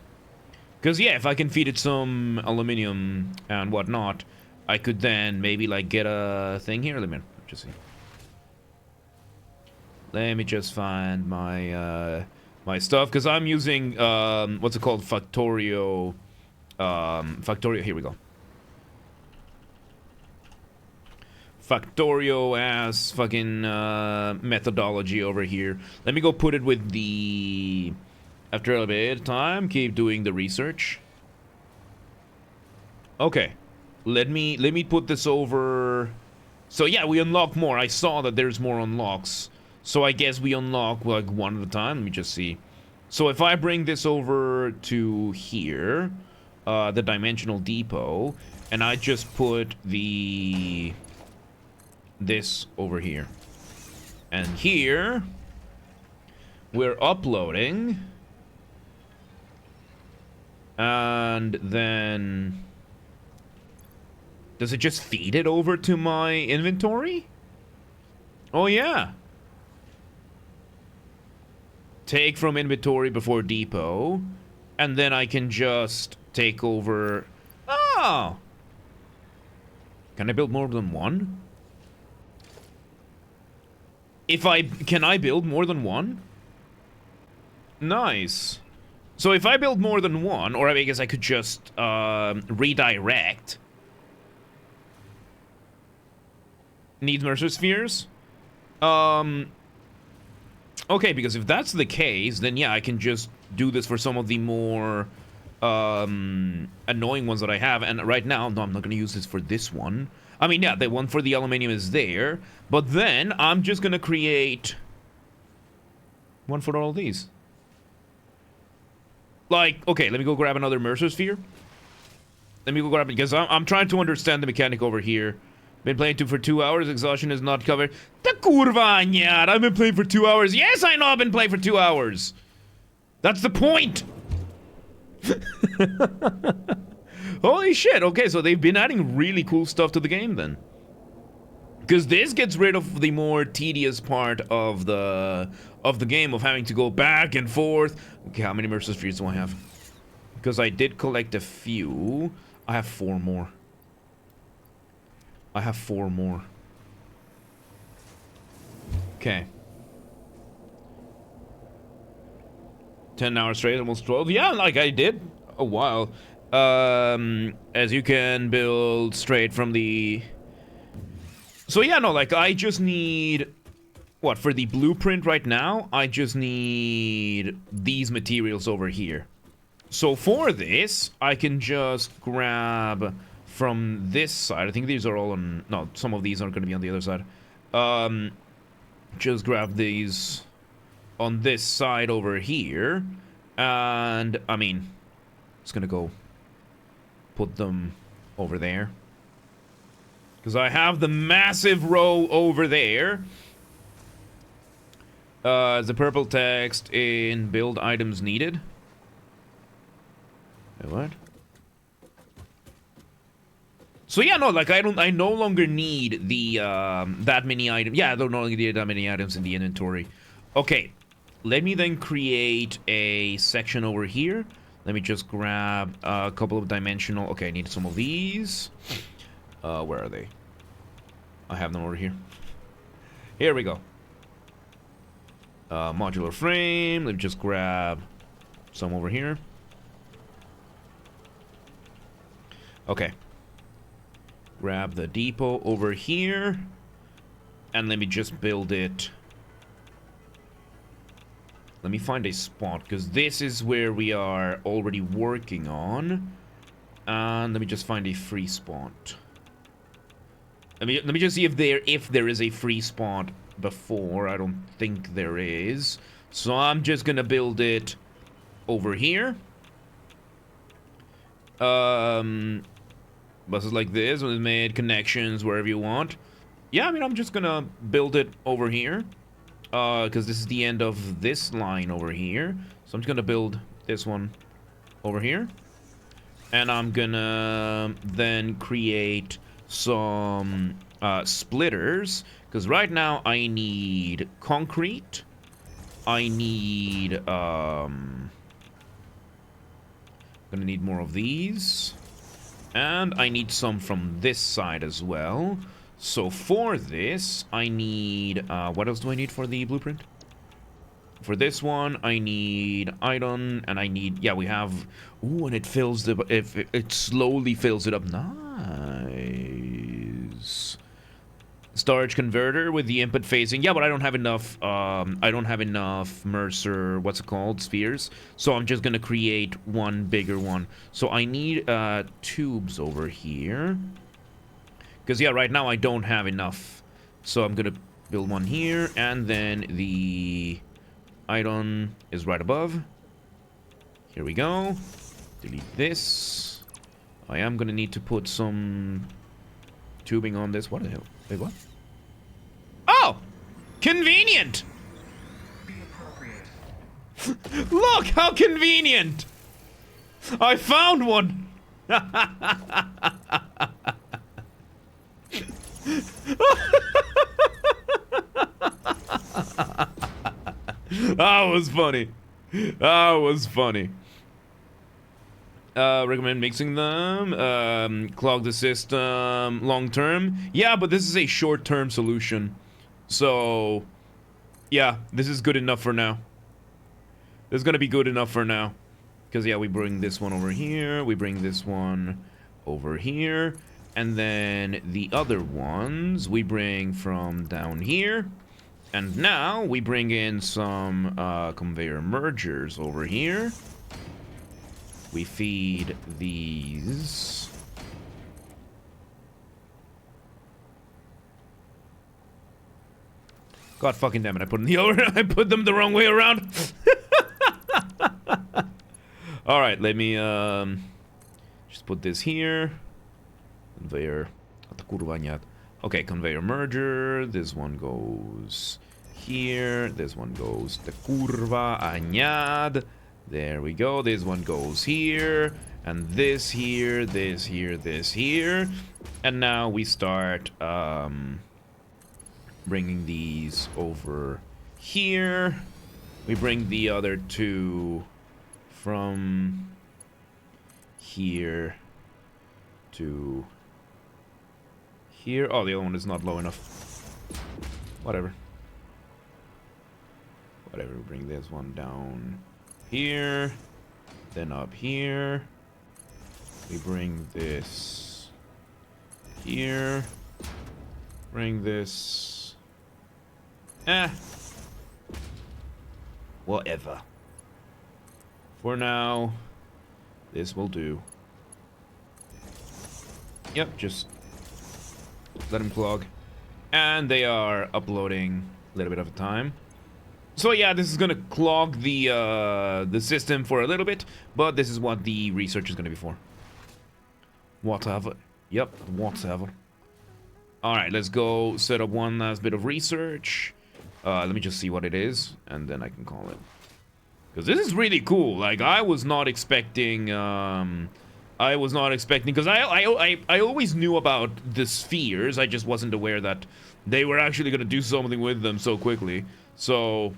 A: Because, yeah, if I can feed it some aluminum and whatnot, I could then maybe, like, get a thing here. Let me just see. Let me just find my, my stuff. Because I'm using, what's it called? Factorio. Factorio, here we go. Factorio ass fucking, methodology over here. Let me go put it with the... After a bit of time, keep doing the research. Okay. Let me put this over. So yeah, we unlock more. I saw that there's more unlocks. So I guess we unlock like one at a time. Let me just see. So if I bring this over to here, the dimensional depot, and I just put this over here. And here we're uploading. And then... Does it just feed it over to my inventory? Oh, yeah. Take from inventory before depot. And then I can just take over... Oh! Can I build more than one? Can I build more than one? Nice. So if I build more than one, or I guess I could just redirect. Need Mercer Spheres? Okay, because if that's the case, then yeah, I can just do this for some of the more annoying ones that I have. And right now, no, I'm not going to use this for this one. I mean, yeah, the one for the aluminium is there. But then I'm just going to create one for all these. Like, okay, let me go grab another Mercer Sphere. Let me go grab it, because I'm trying to understand the mechanic over here. Been playing for 2 hours, exhaustion is not covered. The kurva anyar, I've been playing for 2 hours. Yes, I know I've been playing for 2 hours. That's the point. Holy shit, okay, so they've been adding really cool stuff to the game then. Because this gets rid of the more tedious part of the game of having to go back and forth. Okay, how many Mercer Spheres do I have? Because I did collect a few. I have 4 more. I have 4 more. Okay. 10 hours straight, almost 12. Yeah, like I did a while. As you can build straight from the... So yeah, no, like I just need... What, for the blueprint right now, I just need these materials over here. So for this, I can just grab from this side. I think these are all on... No, some of these are going to be on the other side. Just grab these on this side over here. And, I mean, it's going to go put them over there. Because I have the massive row over there. The purple text in build items needed. Wait, what? So yeah, no, like I no longer need the that many items. Yeah, I don't no longer need that many items in the inventory. Okay, let me then create a section over here. Let me just grab a couple of dimensional. Okay, I need some of these. Where are they? I have them over here. Here we go. Modular frame. Let me just grab some over here. Okay. Grab the depot over here. And let me just build it. Let me find a spot, because this is where we are already working on. And let me just find a free spot. Let me just see if there is a free spot before. I don't think there is. So I'm just gonna build it over here. Buses like this, with made connections wherever you want. Yeah, I mean, I'm just gonna build it over here. Because this is the end of this line over here. So I'm just gonna build this one over here. And I'm gonna then create some splitters. Because right now I need concrete. I need... gonna need more of these. And I need some from this side as well. So for this, I need... what else do I need for the blueprint? For this one, I need iron, and I need... Yeah, we have... Ooh, and it fills the... It slowly fills it up. Nice. Storage converter with the input facing. Yeah, but I don't have enough... I don't have enough Mercer... What's it called? Spheres. So I'm just gonna create one bigger one. So I need tubes over here. Because, yeah, right now I don't have enough. So I'm gonna build one here, and then the iron is right above. Here we go. Delete this. I am gonna need to put some tubing on this. What the hell? Wait, what? Oh! Convenient!
C: Be appropriate.
A: Look, how convenient! I found one! That was funny. That was funny. Recommend mixing them. Clog the system long term. Yeah, but this is a short term solution. So, yeah, this is good enough for now. This is gonna be good enough for now. Because, yeah, we bring this one over here. We bring this one over here. And then the other ones we bring from down here. And now we bring in some conveyor mergers over here. We feed these. God fucking damn it! I put them I put them the wrong way around. All right, let me just put this here. Conveyor. Okay, conveyor merger. This one goes here. This one goes the curva añad. There we go. This one goes here. And this here, this here, this here. And now we start bringing these over here. We bring the other two from here to here. Oh, the other one is not low enough. Whatever. Whatever, we bring this one down here. Then up here. We bring this here. Bring this. Whatever. For now, this will do. Yep, just let them clog. And they are uploading a little bit of a time. So yeah, this is gonna clog the system for a little bit, but this is what the research is gonna be for. Whatever. Yep, whatever. Alright, let's go set up one last bit of research. Let me just see what it is, and then I can call it. Because this is really cool. Like, I was not expecting, because I always knew about the spheres. I just wasn't aware that they were actually going to do something with them so quickly. So,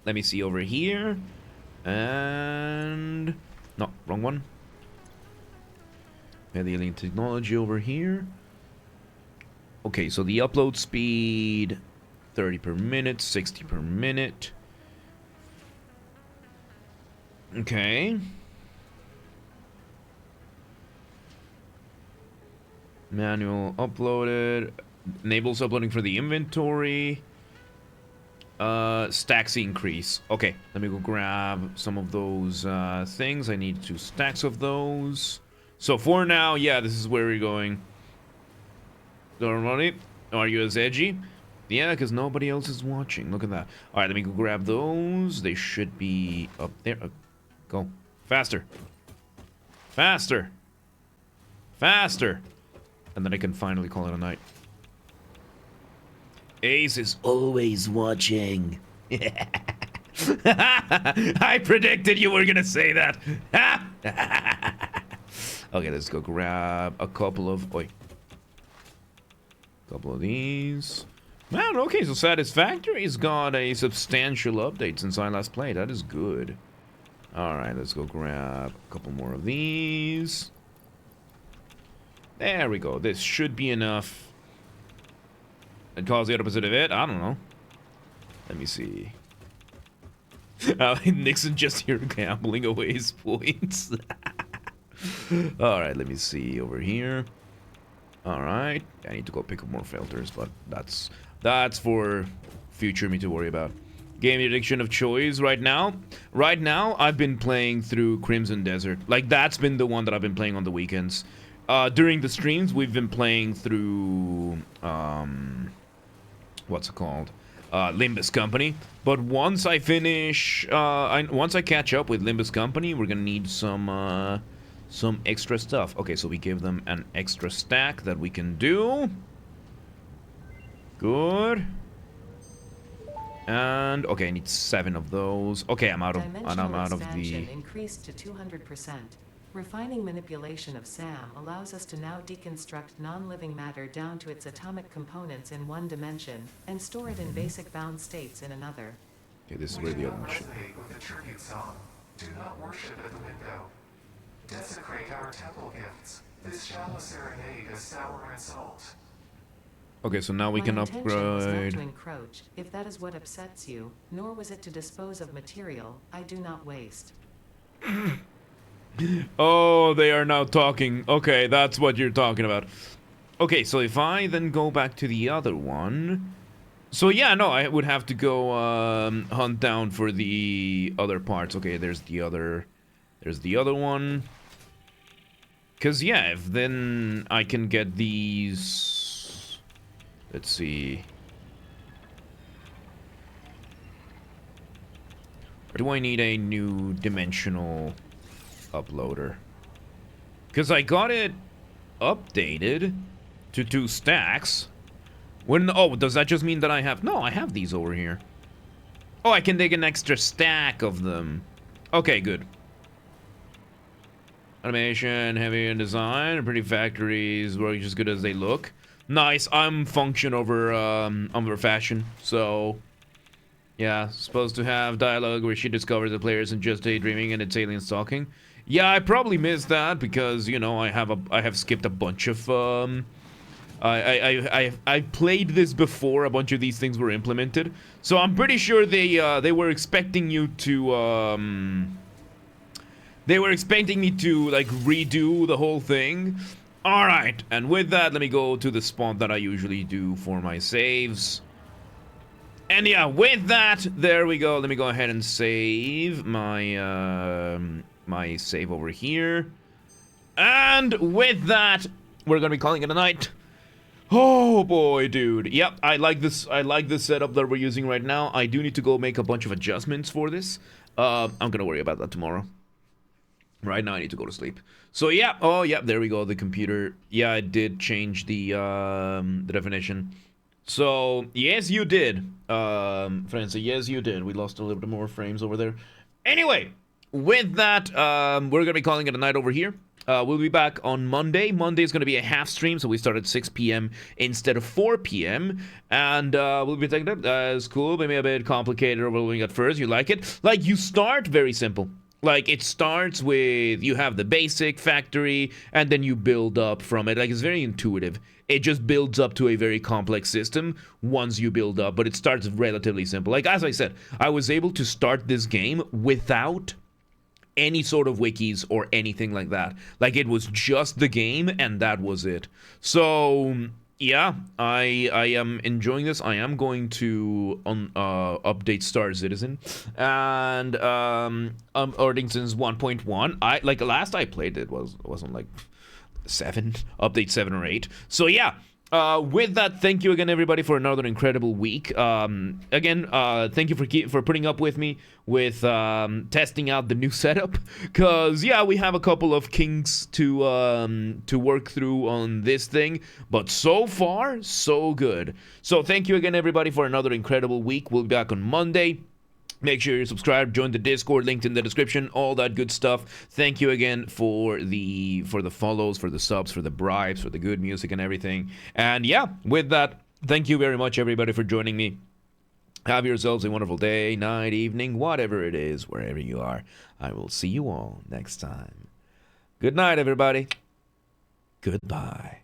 A: let me see over here. And... no, wrong one. And the alien technology over here. Okay, so the upload speed, 30 per minute, 60 per minute. Okay. Manual uploaded. Enables uploading for the inventory. Stacks increase. Okay, let me go grab some of those things. I need 2 stacks of those. So for now, yeah, this is where we're going. Dormoni, are you as edgy? Yeah, because nobody else is watching. Look at that. Alright, let me go grab those. They should be up there. Go. Faster. Faster. Faster. And then I can finally call it a night. Ace is always watching. I predicted you were gonna say that. Okay, let's go grab a couple of... oi. Couple of these. Man, okay, so Satisfactory's got a substantial update since I last played. That is good. Alright, let's go grab a couple more of these. There we go. This should be enough. And cause the opposite of it? I don't know. Let me see. Nixon just here gambling away his points. Alright, let me see over here. Alright. I need to go pick up more filters, but that's for future me to worry about. Game addiction of choice right now. Right now, I've been playing through Crimson Desert. Like, that's been the one that I've been playing on the weekends. During the streams, we've been playing through, what's it called? Limbus Company. But once I finish, once I catch up with Limbus Company, we're gonna need some extra stuff. Okay, so we give them an extra stack that we can do. Good. And okay, I need 7 of those. Okay, I'm out of the
B: increased to 200%. Refining manipulation of SAM allows us to now deconstruct non-living matter down to its atomic components in one dimension, and store it in basic bound states in another.
A: Okay, this is
C: We
A: where
C: do
A: the
C: not
A: other one should.
C: resonate with the tribute song. Do not worship at the window. Desecrate our temple gifts. This shallow serenade is sour insult.
A: Okay, so now we can
B: My intention was not
A: upgrade.
B: to encroach, if that is what upsets you, nor was it to dispose of material I do not waste.
A: Oh, they are now talking. Okay, that's what you're talking about. Okay, so if I then go back to the other one. So yeah, no, I would have to go hunt down for the other parts. Okay, there's the other one. Cause yeah, if then I can get these. Let's see. Or do I need a new dimensional uploader? Because I got it updated to 2 stacks. When, oh, does that just mean that I have... No, I have these over here. Oh, I can take an extra stack of them. Okay, good. Animation, heavy in design, pretty factories, work just good as they look. Nice, I'm function over fashion, so... Yeah, supposed to have dialogue where she discovers the players and just daydreaming and it's alien stalking. Yeah, I probably missed that because, you know, I have skipped a bunch of, I played this before a bunch of these things were implemented. So I'm pretty sure they were expecting you to, they were expecting me to, like, redo the whole thing. Alright, and with that, let me go to the spot that I usually do for my saves. And yeah, with that, there we go. Let me go ahead and save my my save over here. And with that, we're gonna be calling it a night. Oh boy, dude. Yep, I like this setup that we're using right now. I do need to go make a bunch of adjustments for this. I'm gonna worry about that tomorrow. Right now I need to go to sleep. So yeah, oh yeah, there we go, the computer. Yeah, I did change the definition. So, yes, you did, Francie, yes, you did. We lost a little bit more frames over there. Anyway, with that, we're gonna be calling it a night over here. We'll be back on Monday. Monday is gonna be a half stream, so we start at 6 p.m. instead of 4 p.m. And we'll be taking it as cool, maybe a bit complicated overwhelming at first. You like it? Like, you start very simple. Like, it starts with, you have the basic factory, and then you build up from it. Like, it's very intuitive. It just builds up to a very complex system once you build up, but it starts relatively simple. Like, as I said, I was able to start this game without any sort of wikis or anything like that. Like, it was just the game, and that was it. So... yeah, I am enjoying this. I am going to update Star Citizen and Ordington's 1.1. I like last I played it wasn't like 7 update 7 or 8. So yeah. With that, thank you again, everybody, for another incredible week. Again, thank you for putting up with me with testing out the new setup. Cause yeah, we have a couple of kinks to work through on this thing, but so far, so good. So thank you again, everybody, for another incredible week. We'll be back on Monday. Make sure you're subscribed, join the Discord, linked in the description, all that good stuff. Thank you again for the follows, for the subs, for the bribes, for the good music and everything. And yeah, with that, thank you very much, everybody, for joining me. Have yourselves a wonderful day, night, evening, whatever it is, wherever you are. I will see you all next time. Good night, everybody. Goodbye.